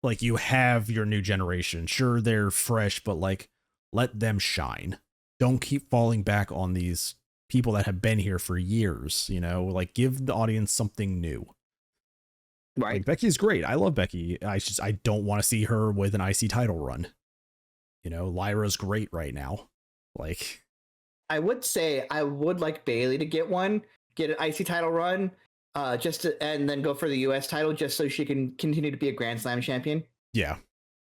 like, you have your new generation. Sure, they're fresh, but like, let them shine. Don't keep falling back on these people that have been here for years, like, give the audience something new. Right. Like, Becky's great. I love Becky. I don't want to see her with an IC title run. You know, Lyra's great right now. Like, I would say I would like Bailey to get an IC title run, and then go for the US title just so she can continue to be a Grand Slam champion. yeah.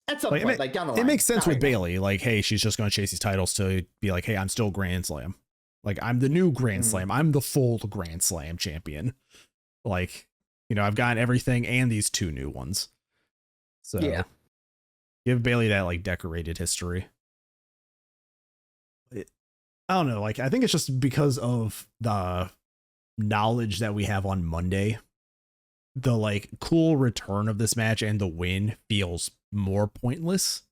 At some point, like down the line. It makes sense with right Bailey. Like, hey, she's just going to chase these titles to be like, hey, I'm still Grand Slam. Like, I'm the new Grand Slam. I'm the full Grand Slam champion. Like, you know, I've gotten everything and these 2 new ones. So yeah, give Bailey that like decorated history. I don't know. Like, I think it's just because of the knowledge that we have on Monday. The like cool return of this match and the win feels more pointless.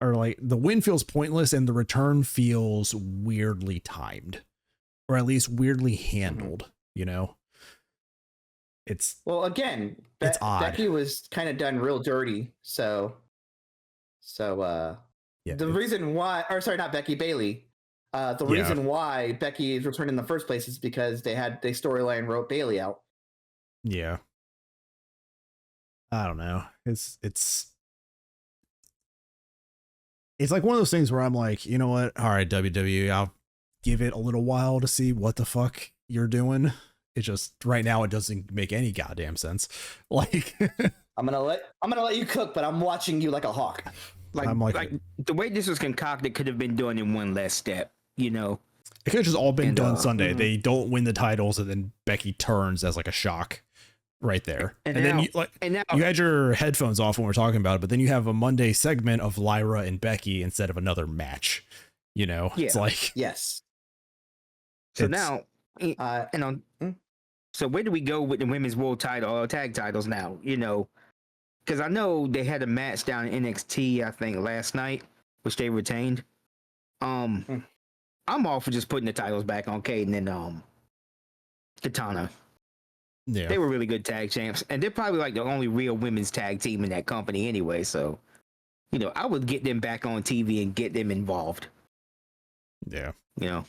Or like the win feels pointless and the return feels weirdly timed. Or at least weirdly handled, you know? It's well, again, it's odd. Becky was kind of done real dirty, so yeah, the reason why, or sorry, not Becky, Bailey. The reason why Becky is returning in the first place is because they storyline wrote Bailey out. Yeah. I don't know. It's like one of those things where I'm like, you know what? All right, WWE, I'll give it a little while to see what the fuck you're doing. It just right now it doesn't make any goddamn sense. Like I'm gonna let you cook, but I'm watching you like a hawk. Like the way this was concocted could have been done in one less step, you know. It could have just all been done Sunday. They don't win the titles, and then Becky turns as like a shock right there. And then you had your headphones off when we're talking about it, but then you have a Monday segment of Lyra and Becky instead of another match. You know, it's like yes. So now, so where do we go with the women's world title or tag titles now? You know, because I know they had a match down in NXT, I think last night, which they retained. I'm all for just putting the titles back on Kaden and Katana. Yeah, they were really good tag champs, and they're probably like the only real women's tag team in that company anyway. So, you know, I would get them back on TV and get them involved. Yeah, you know.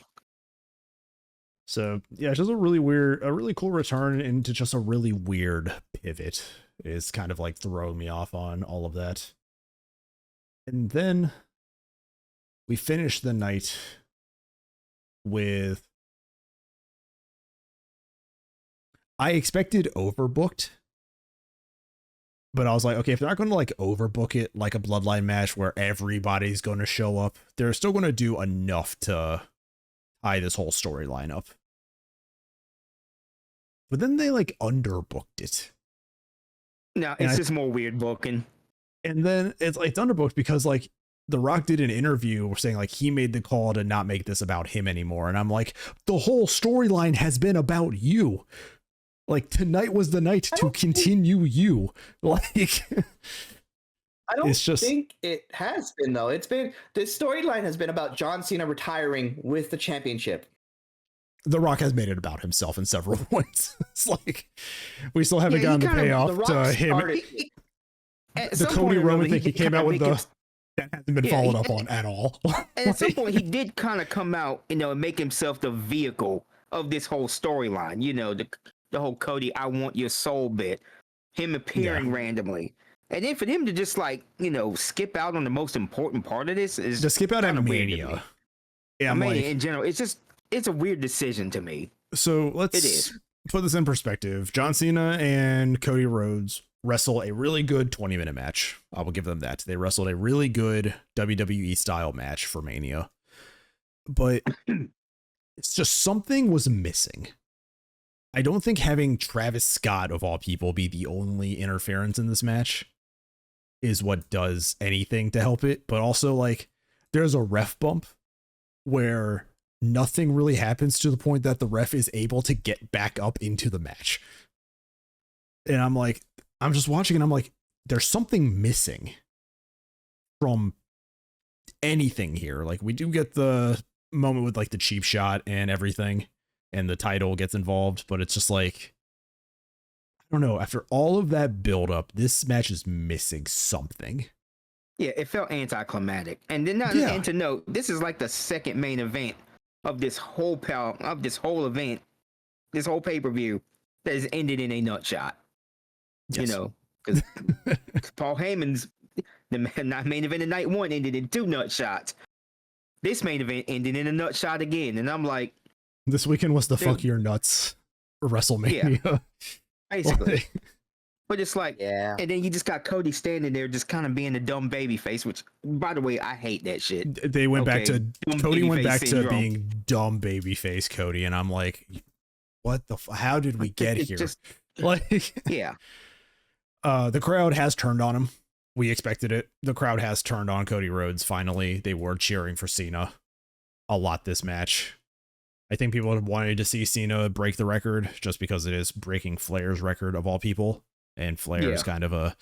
So yeah, it's just a really cool return into just a really weird pivot is kind of like throwing me off on all of that. And then we finish the night with, I expected overbooked, but I was like, okay, if they're not going to like overbook it like a bloodline match where everybody's going to show up, they're still going to do enough to tie this whole storyline up. But then they like underbooked it. No, it's just more weird booking. And then it's underbooked because like The Rock did an interview saying like he made the call to not make this about him anymore. And I'm like, the whole storyline has been about you. Like tonight was the night to continue you. Like I don't think it has been though. This storyline has been about John Cena retiring with the championship. The Rock has made it about himself in several points. It's like we still haven't gotten the payoff to him. The Cody Roman thing he came out with that hasn't been followed up on at all. And at some point he did kind of come out, you know, and make himself the vehicle of this whole storyline. You know, the whole Cody, I want your soul bit, him appearing randomly. And then for him to just like, you know, skip out on the most important part of this is to skip out on Mania. Yeah, Mania in general. It's a weird decision to me. So let's put this in perspective. John Cena and Cody Rhodes wrestle a really good 20-minute match. I will give them that. They wrestled a really good WWE style match for Mania. But it's just something was missing. I don't think having Travis Scott, of all people, be the only interference in this match is what does anything to help it. But also, like, there's a ref bump where nothing really happens to the point that the ref is able to get back up into the match. And I'm like, I'm just watching and I'm like, there's something missing from anything here. Like, we do get the moment with like the cheap shot and everything, and the title gets involved, but it's just like, I don't know. After all of that build up, this match is missing something. Yeah, it felt anticlimactic. And then and to note, this is like the second main event of this whole event, this whole pay-per-view that has ended in a nut shot. Yes. You know, because Paul Heyman's The main event of night 1 ended in 2 nut shots. This main event ended in a nut shot again, and I'm like, this weekend was the dude, fuck your nuts WrestleMania. Yeah, basically. Like, but it's like, Yeah. and then you just got Cody standing there, just kind of being a dumb baby face. Which, by the way, I hate that shit. they went back to Dumb Cody went babyface back to syndrome. being dumb babyface Cody, and I'm like, what the? How did we get It's here? just- Like, yeah, the crowd has turned on him. We expected it. The crowd has turned on Cody Rhodes. Finally, they were cheering for Cena a lot this match. I think people have wanted to see Cena break the record just because it is breaking Flair's record of all people. And Flair is kind of a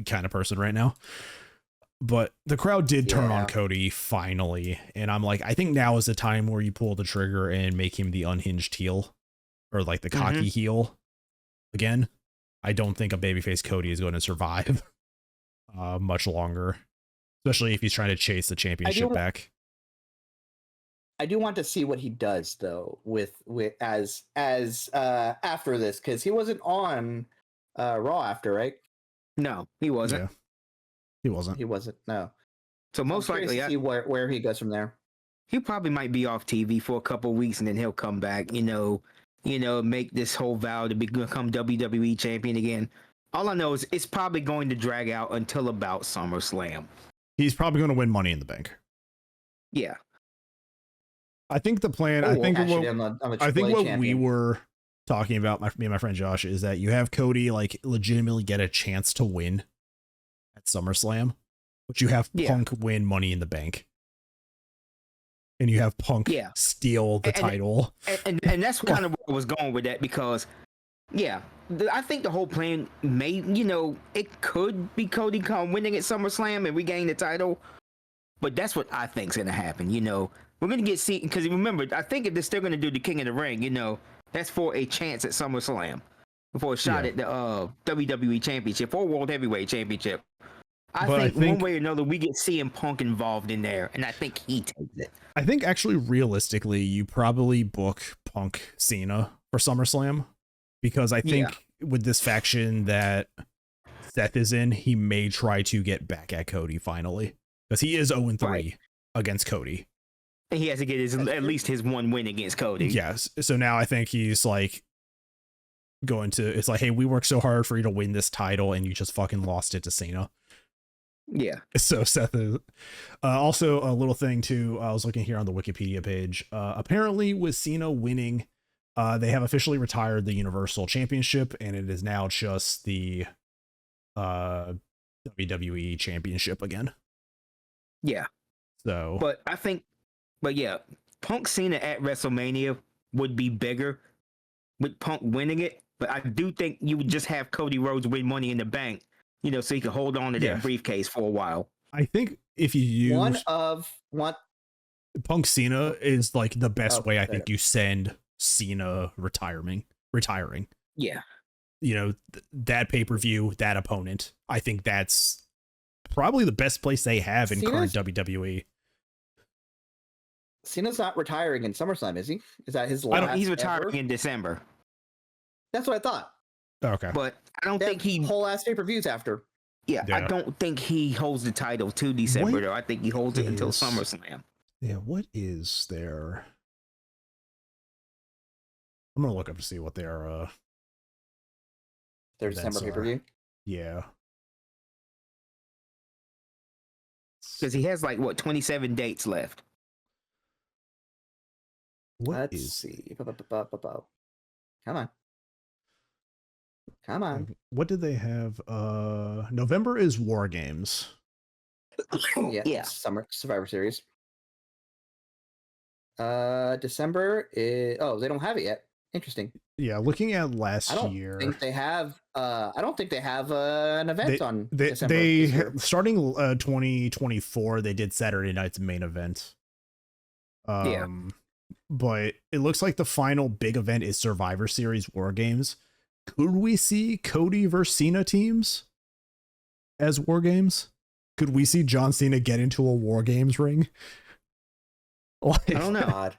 kind of person right now. But the crowd did turn on Cody finally. And I'm like, I think now is the time where you pull the trigger and make him the unhinged heel, or like the cocky heel again. I don't think a babyface Cody is going to survive much longer, especially if he's trying to chase the championship back. I do want to see what he does though with as after this, because he wasn't on Raw after, right? no, he wasn't. Yeah. He wasn't. He wasn't. No. So most I'm curious likely, to see where he goes from there. he probably might be off TV for a couple of weeks, and then he'll come back. Make this whole vow to become WWE champion again. All I know is it's probably going to drag out until about SummerSlam. He's probably going to win Money in the Bank. Yeah. I think the plan. I think what we were talking about, me and my friend Josh, is that you have Cody like legitimately get a chance to win at SummerSlam, but you have Punk win Money in the Bank, and you have Punk steal the title. And that's kind of where I was going with that, because I think the whole plan it could be Cody winning at SummerSlam and regaining the title, but that's what I think's gonna happen. We're gonna get seen, because remember, I think if they're still gonna do the King of the Ring, that's for a chance at SummerSlam, for a shot at the WWE Championship or World Heavyweight Championship. I think one way or another we get CM Punk involved in there, and I think he takes it. I think actually realistically, you probably book Punk Cena for SummerSlam, because I think with this faction that Seth is in, he may try to get back at Cody finally, because he is 0-3 against Cody. And he has to get at least his one win against Cody. Yes. So now I think he's like it's like, hey, we worked so hard for you to win this title and you just fucking lost it to Cena. Yeah. So Seth is also a little thing too. I was looking here on the Wikipedia page. Apparently with Cena winning, they have officially retired the Universal Championship, and it is now just the WWE Championship again. Yeah. So, but Punk Cena at WrestleMania would be bigger with Punk winning it. But I do think you would just have Cody Rhodes win Money in the Bank, so he could hold on to that briefcase for a while. I think if you use Punk Cena is like the best way. I think you send Cena retiring. Yeah. That pay-per-view, that opponent. I think that's probably the best place they have in current WWE. Cena's not retiring in SummerSlam, is he? Is that his last? He's retiring in December. That's what I thought. Okay. But I don't think he whole ass pay-per-views after. Yeah, I don't think he holds the title to December though. I think he holds it until SummerSlam. Yeah, what is their... I'm gonna look up to see what their December pay-per-view. Yeah. Because he has 27 dates left. Let's see. Come on. What did they have? November is War Games. Yeah. Summer Survivor Series. December is... they don't have it yet. Interesting. Yeah, looking at last year, I don't think they have an event on December. They starting 2024, they did Saturday night's main event. But it looks like the final big event is Survivor Series War Games. Could we see Cody versus Cena teams as War Games? Could we see John Cena get into a War Games ring? I don't know. God.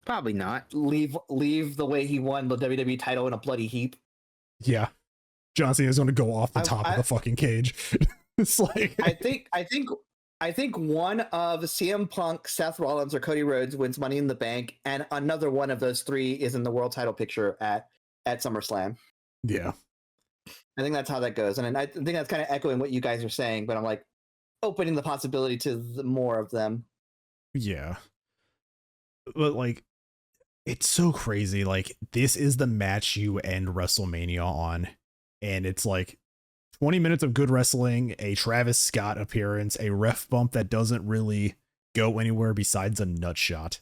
Probably not. Leave the way he won the WWE title in a bloody heap. Yeah. John Cena's going to go off the top of the fucking cage. It's like I think one of CM Punk, Seth Rollins, or Cody Rhodes wins Money in the Bank, and another one of those three is in the world title picture at SummerSlam. Yeah. I think that's how that goes, and I think that's kind of echoing what you guys are saying. But I'm like opening the possibility to more of them. Yeah, but like, it's so crazy. Like, this is the match you end WrestleMania on, and it's like 20 minutes of good wrestling, a Travis Scott appearance, a ref bump that doesn't really go anywhere besides a nut shot,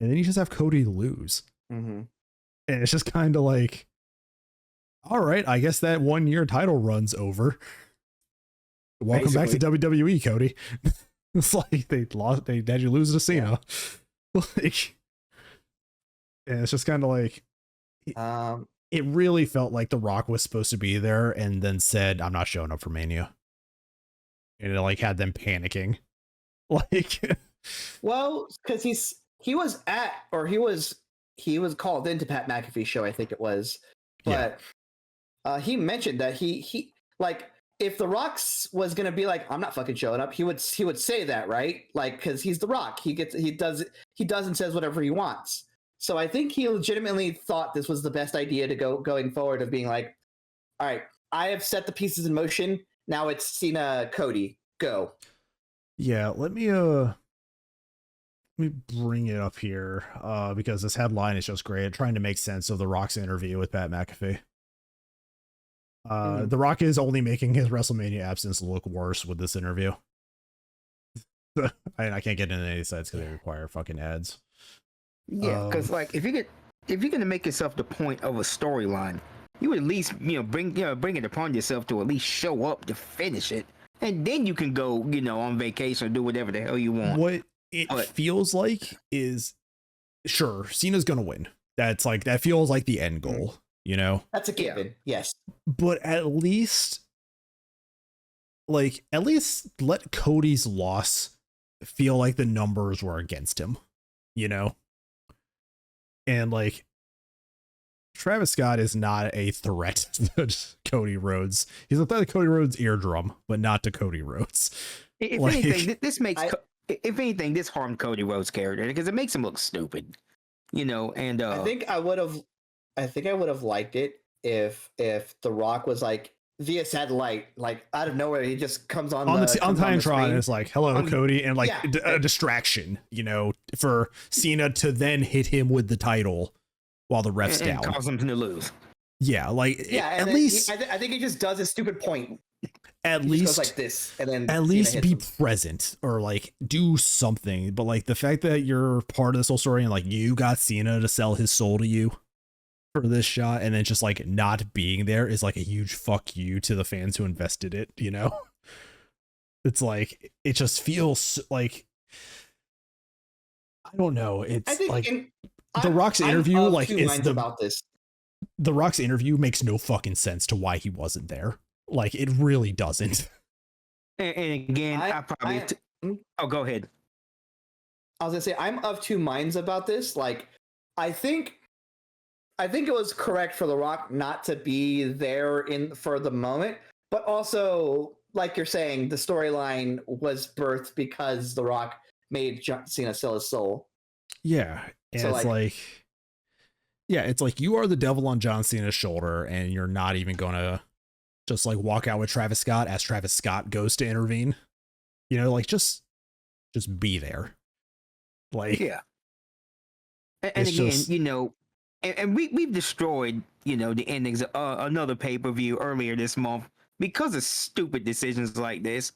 and then you just have Cody lose. Mm-hmm. And it's just kind of like, all right, I guess that 1 year title run's over. Welcome back to WWE, Cody. It's like they had you lose to Cena. Like, and it's just kind of like, it really felt like The Rock was supposed to be there and then said, I'm not showing up for Mania. And it like had them panicking. Like, well, because he was called into Pat McAfee's show, I think it was. But he mentioned that he like, if The Rock was gonna be like, I'm not fucking showing up, he would say that, right? Like, because he's The Rock, he does and says whatever he wants. So I think he legitimately thought this was the best idea to going forward, of being like, all right, I have set the pieces in motion. Now it's Cena, Cody, go. Yeah, let me bring it up here because this headline is just great, trying to make sense of The Rock's interview with Pat McAfee. The Rock is only making his WrestleMania absence look worse with this interview. I can't get into any sites because they require fucking ads. Yeah, because like if you're gonna make yourself the point of a storyline, you would at least bring it upon yourself to at least show up to finish it, and then you can go on vacation or do whatever the hell you want. What it feels like is, sure, Cena's gonna win. That's like, that feels like the end goal. That's a given. Yes. But at least let Cody's loss feel like the numbers were against him, and like, Travis Scott is not a threat to Cody Rhodes. He's a threat to Cody Rhodes' eardrum, but not to Cody Rhodes. If anything, this harmed Cody Rhodes' character because it makes him look stupid, and I think I would have liked it if The Rock was like via satellite, like out of nowhere, he just comes on Titantron and it's like, hello, Cody, and like a distraction, for Cena to then hit him with the title while the ref's down, cause him to lose. Yeah, like, at least I think he just does a stupid point. At least goes like this, and then at least be present or like do something. But like, the fact that you're part of this whole story and like you got Cena to sell his soul to you for this shot, and then just like not being there is like a huge fuck you to the fans who invested it. It's like, it just feels like, I don't know. It's like The Rock's interview, like, it's about this. The Rock's interview makes no fucking sense to why he wasn't there. Like, it really doesn't. And again, go ahead. I was gonna say, I'm of two minds about this. Like, I think it was correct for The Rock not to be there for the moment, but also, like you're saying, the storyline was birthed because The Rock made Cena sell his soul. Yeah, and so it's like you are the devil on John Cena's shoulder, and you're not even gonna just like walk out with Travis Scott as Travis Scott goes to intervene. Like, just be there. Like, yeah. And again, and we've destroyed, the endings of another pay-per-view earlier this month because of stupid decisions like this.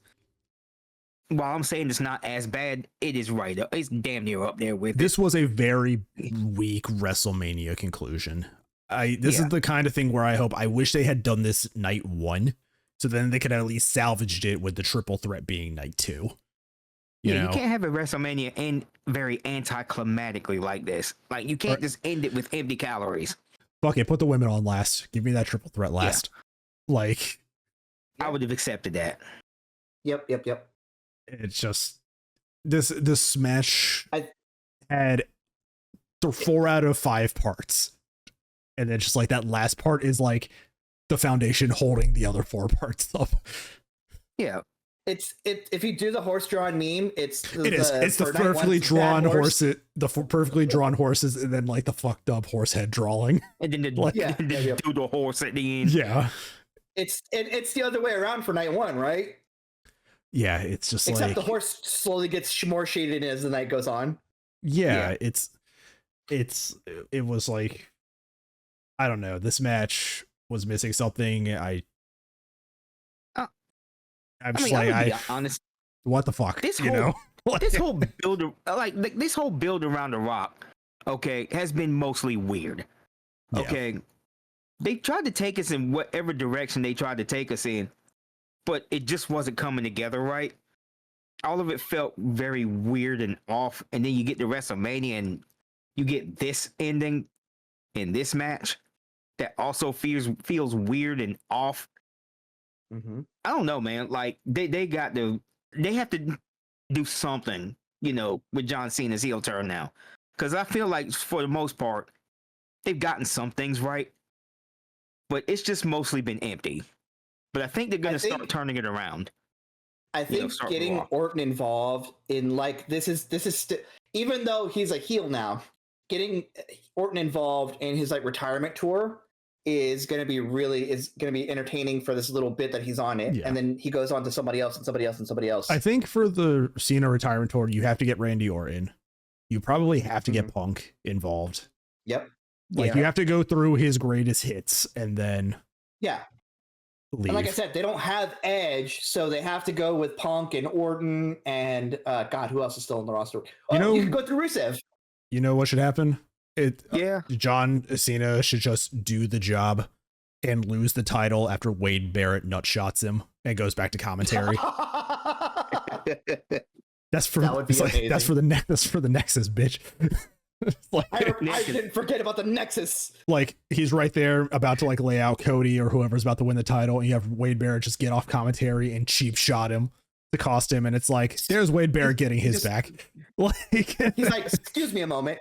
While I'm saying it's not as bad, it is right up. It's damn near up there with this. Was a very weak WrestleMania conclusion. This is the kind of thing where I wish they had done this night 1, so then they could at least salvaged it with the triple threat being night 2. You can't have a WrestleMania end very anticlimactically like this. Like, you can't just end it with empty calories. Fuck it, put the women on last. Give me that triple threat last. Yeah. Like, I would have accepted that. Yep. It's just this match had 4 out of 5 parts, and then just like that last part is like the foundation holding the other 4 parts up. Yeah. If you do the horse-drawn meme, it's the perfectly drawn horses, perfectly drawn horses, and then like the fucked up horse head drawing, and then do the horse at the end. Yeah, it's the other way around for night one, right? Yeah, it's just except like the horse slowly gets more shaded as the night goes on. Yeah, it was like, I don't know. This match was missing something. I'm just honest. What the fuck? This whole build, this whole build around the Rock, okay, has been mostly weird. Okay, yeah. They tried to take us in whatever direction they tried to take us in, but it just wasn't coming together right. All of it felt very weird and off, and then you get to WrestleMania and you get this ending in this match that also feels weird and off. Mm-hmm. I don't know, man. Like they have to do something, with John Cena's heel turn now, because I feel like for the most part they've gotten some things right, but it's just mostly been empty. But I think they're gonna start turning it around. I think getting Orton involved in this is even though he's a heel now, getting Orton involved in his retirement tour is going to be entertaining for this little bit that he's on it. Yeah. And then he goes on to somebody else and somebody else and somebody else. I think for the Cena retirement tour, you have to get Randy Orton. You probably have to get Punk involved. Yep. You have to go through his greatest hits and then leave. And like I said, they don't have Edge, so they have to go with Punk and Orton and God, who else is still on the roster? You can go through Rusev. You know what should happen? John Cena should just do the job and lose the title after Wade Barrett nutshots him and goes back to commentary. That's for the Nexus, bitch. I didn't forget about the Nexus. He's right there about to lay out Cody or whoever's about to win the title, and you have Wade Barrett just get off commentary and cheap shot him to cost him, and it's there's Wade Barrett getting his back. He's like, excuse me a moment.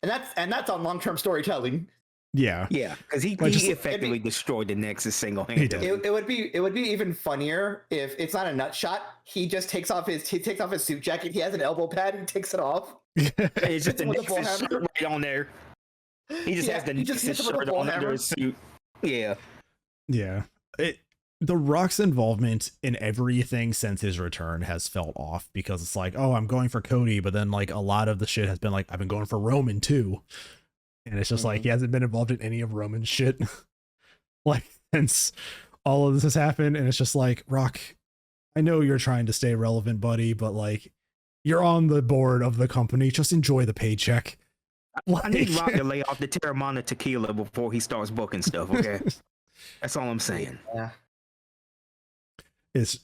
And that's on long-term storytelling. Yeah, because he effectively destroyed the Nexus single-handedly. It would be even funnier if it's not a nut shot. He just takes off his suit jacket. He has an elbow pad. He takes it off. It's just a Nexus shirt right on there. He just has the Nexus shirt on under his suit. Yeah. The Rock's involvement in everything since his return has felt off, because it's I'm going for Cody, but then a lot of the shit has been I've been going for Roman too. And it's just he hasn't been involved in any of Roman's shit since all of this has happened. And it's just Rock, I know you're trying to stay relevant, buddy, but you're on the board of the company. Just enjoy the paycheck. I need Rock to lay off the Terramana tequila before he starts booking stuff, okay? That's all I'm saying. Yeah. This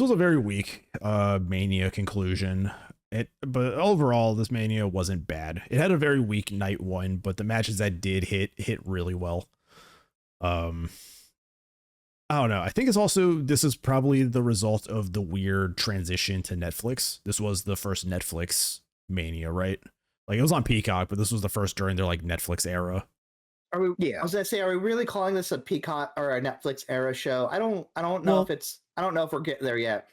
was a very weak Mania conclusion. But overall, this Mania wasn't bad. It had a very weak night one, but the matches that did hit really well. I don't know. I think this is probably the result of the weird transition to Netflix. This was the first Netflix Mania, right? It was on Peacock, but this was the first during their Netflix era. Are we? Yeah. I was gonna say, are we really calling this a Peacock or a Netflix era show? I don't know if we're getting there yet.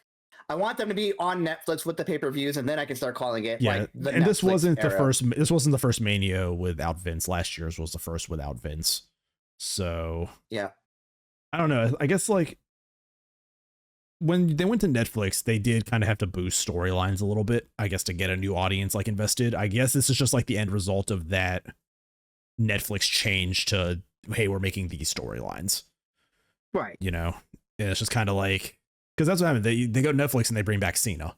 I want them to be on Netflix with the pay-per-views, and then I can start calling it. Yeah, and this wasn't the first. This wasn't the first Mania without Vince. Last year's was the first without Vince. So yeah, I don't know. I guess when they went to Netflix, they did kind of have to boost storylines a little bit, I guess, to get a new audience invested. I guess this is just the end result of that Netflix change to, hey, we're making these storylines, right? And it's just kind of because that's what happened. They go to Netflix and they bring back Cena,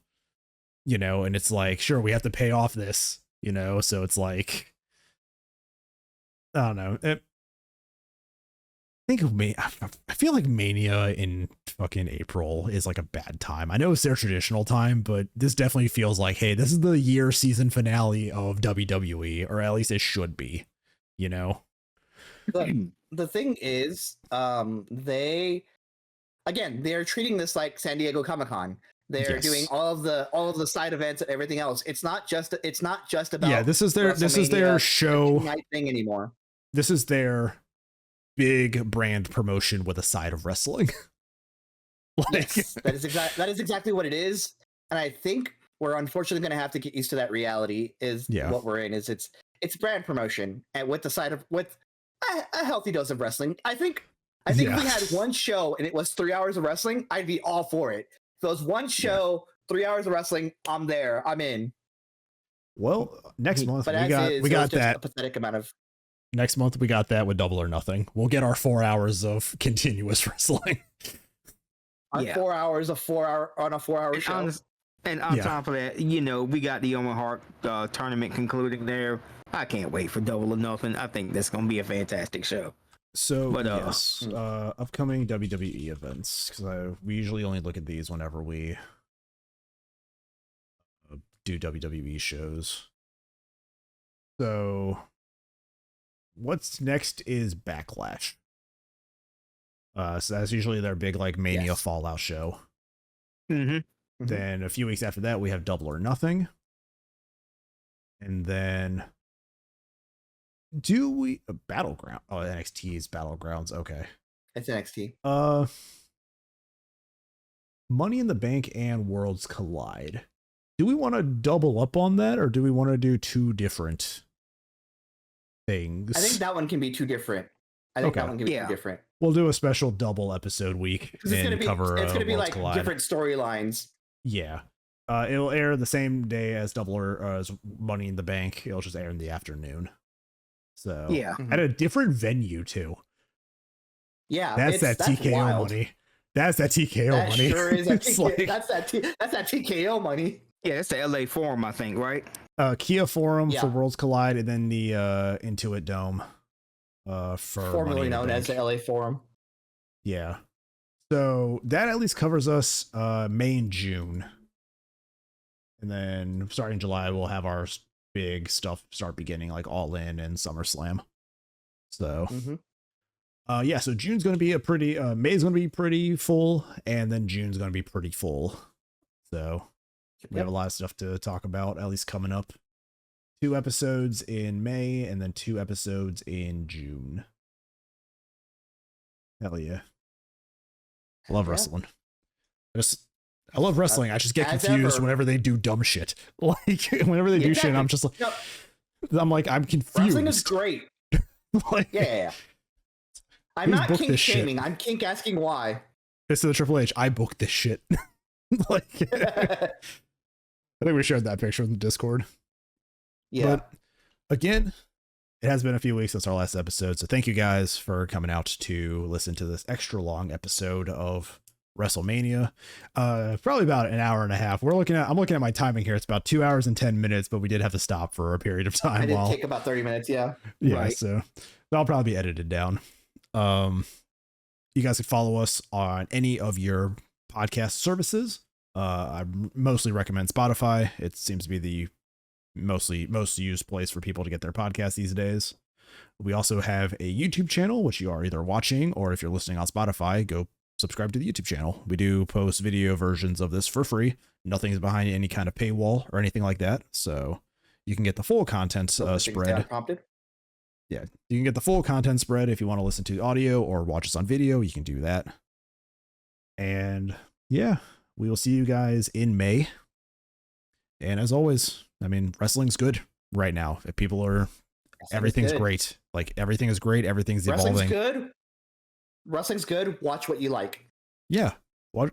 and it's sure, we have to pay off this, so it's I don't know. I feel like Mania in fucking April is a bad time. I know it's their traditional time, but this definitely feels hey, this is the year season finale of WWE, or at least it should be, The thing is, they're treating this like San Diego Comic-Con. They're doing all of the side events and everything else. It's not just about this is their show night thing anymore. This is their big brand promotion with a side of wrestling. Like, yes, that is exactly what it is. And I think we're unfortunately going to have to get used to that reality. Is what we're in. Is it's brand promotion, and with a healthy dose of wrestling. I think if we had one show and it was 3 hours of wrestling, I'd be all for it. If it was one show, 3 hours of wrestling, I'm there. I'm in. Well, next month but we got that a pathetic amount of. Next month we got that with Double or Nothing. We'll get our 4 hours of continuous wrestling. On 4 hours of 4 hour on a 4 hour show. And on top of that, we got the Owen Hart tournament concluding there. I can't wait for Double or Nothing. I think that's going to be a fantastic show. So, upcoming WWE events, because we usually only look at these whenever we do WWE shows. So, what's next is Backlash. So that's usually their big like Mania Fallout show. Then a few weeks after that, we have Double or Nothing. And then Battleground? Oh, NXT's Battlegrounds. Okay. It's NXT. Money in the Bank and Worlds Collide. Do we want to double up on that, or do we want to do two different things? I think that one can be too different. That one can be too different. We'll do a special double episode week and cover. It's going to be like Collide. Different storylines. Yeah. It'll air the same day as Double or as Money in the Bank. It'll just air in the afternoon. So at a different venue too. Yeah, that's TKO wild. money. That's that TKO money. Sure is. That's that TKO money. Yeah, it's the LA Forum, I think, right? Kia Forum for Worlds Collide, and then the Intuit Dome. For formerly known as the LA Forum. Yeah. So that at least covers us May and June. And then starting July, we'll have our big stuff start beginning, like All In and SummerSlam. So, so June's going to be May's going to be pretty full, and then June's going to be pretty full. So we have a lot of stuff to talk about, at least coming up. 2 episodes in May, and then 2 episodes in June. Hell yeah. I love wrestling. I love wrestling. I just get confused whenever they do dumb shit. Like whenever they do shit, I'm just like, I'm confused. Wrestling is great. Like, I'm not kink shaming. I'm kink asking why. Fist of the Triple H. I booked this shit. Like, I think we shared that picture in the Discord. Yeah. But again, it has been a few weeks since our last episode, so thank you guys for coming out to listen to this extra long episode of WrestleMania. Probably about an hour and a half. I'm looking at my timing here. It's about 2 hours and 10 minutes, but we did have to stop for a period of time. I did take about 30 minutes. Yeah. Right. So that'll probably be edited down. You guys can follow us on any of your podcast services. I mostly recommend Spotify. It seems to be the most used place for people to get their podcasts these days. We also have a YouTube channel, which you are either watching, or if you're listening on Spotify, go subscribe to the YouTube channel. We do post video versions of this for free. Nothing's behind any kind of paywall or anything like that. So you can get the full content spread. Yeah, you can get the full content spread if you want to listen to audio or watch us on video. You can do that. And yeah, we will see you guys in May. And as always, I mean, wrestling's good right now. If people are, everything's great. Like everything is great. Everything's evolving. Wrestling's good. Watch what you like. Yeah.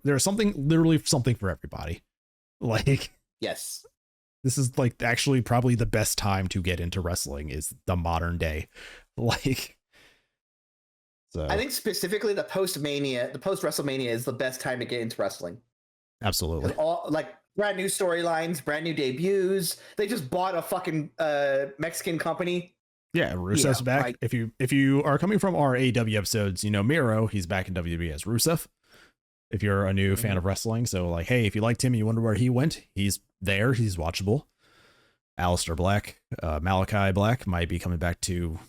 There's literally something for everybody. Like, yes. This is like actually probably the best time to get into wrestling is the modern day. Like, so I think specifically the post WrestleMania is the best time to get into wrestling. Absolutely. All like brand new storylines, brand new debuts. They just bought a fucking Mexican company. Yeah, Rusev's back. Right. If you are coming from our AEW episodes, you know Miro, he's back in WWE as Rusev. If you're a new fan of wrestling, so like, hey, if you liked him and you wonder where he went, he's there. He's watchable. Aleister Black, Malachi Black might be coming back to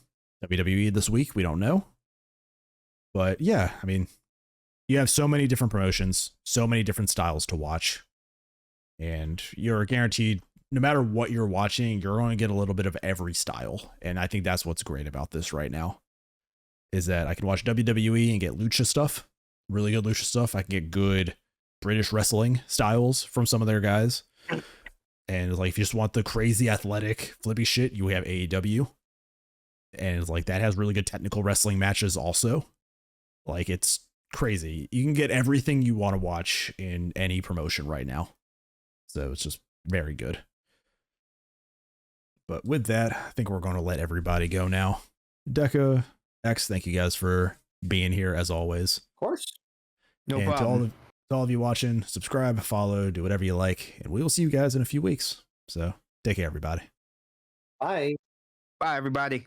WWE this week. We don't know. But yeah, I mean, you have so many different promotions, so many different styles to watch. And you're guaranteed, no matter what you're watching, you're going to get a little bit of every style. And I think that's what's great about this right now, is that I can watch WWE and get lucha stuff, really good lucha stuff. I can get good British wrestling styles from some of their guys. And like, if you just want the crazy athletic flippy shit, you have AEW. And it's like, that has really good technical wrestling matches also. Like, it's crazy. You can get everything you want to watch in any promotion right now. So it's just very good. But with that, I think we're going to let everybody go now. Deca, X, thank you guys for being here as always. Of course. No and problem. To all of you watching, subscribe, follow, do whatever you like, and we will see you guys in a few weeks. So take care, everybody. Bye. Bye, everybody.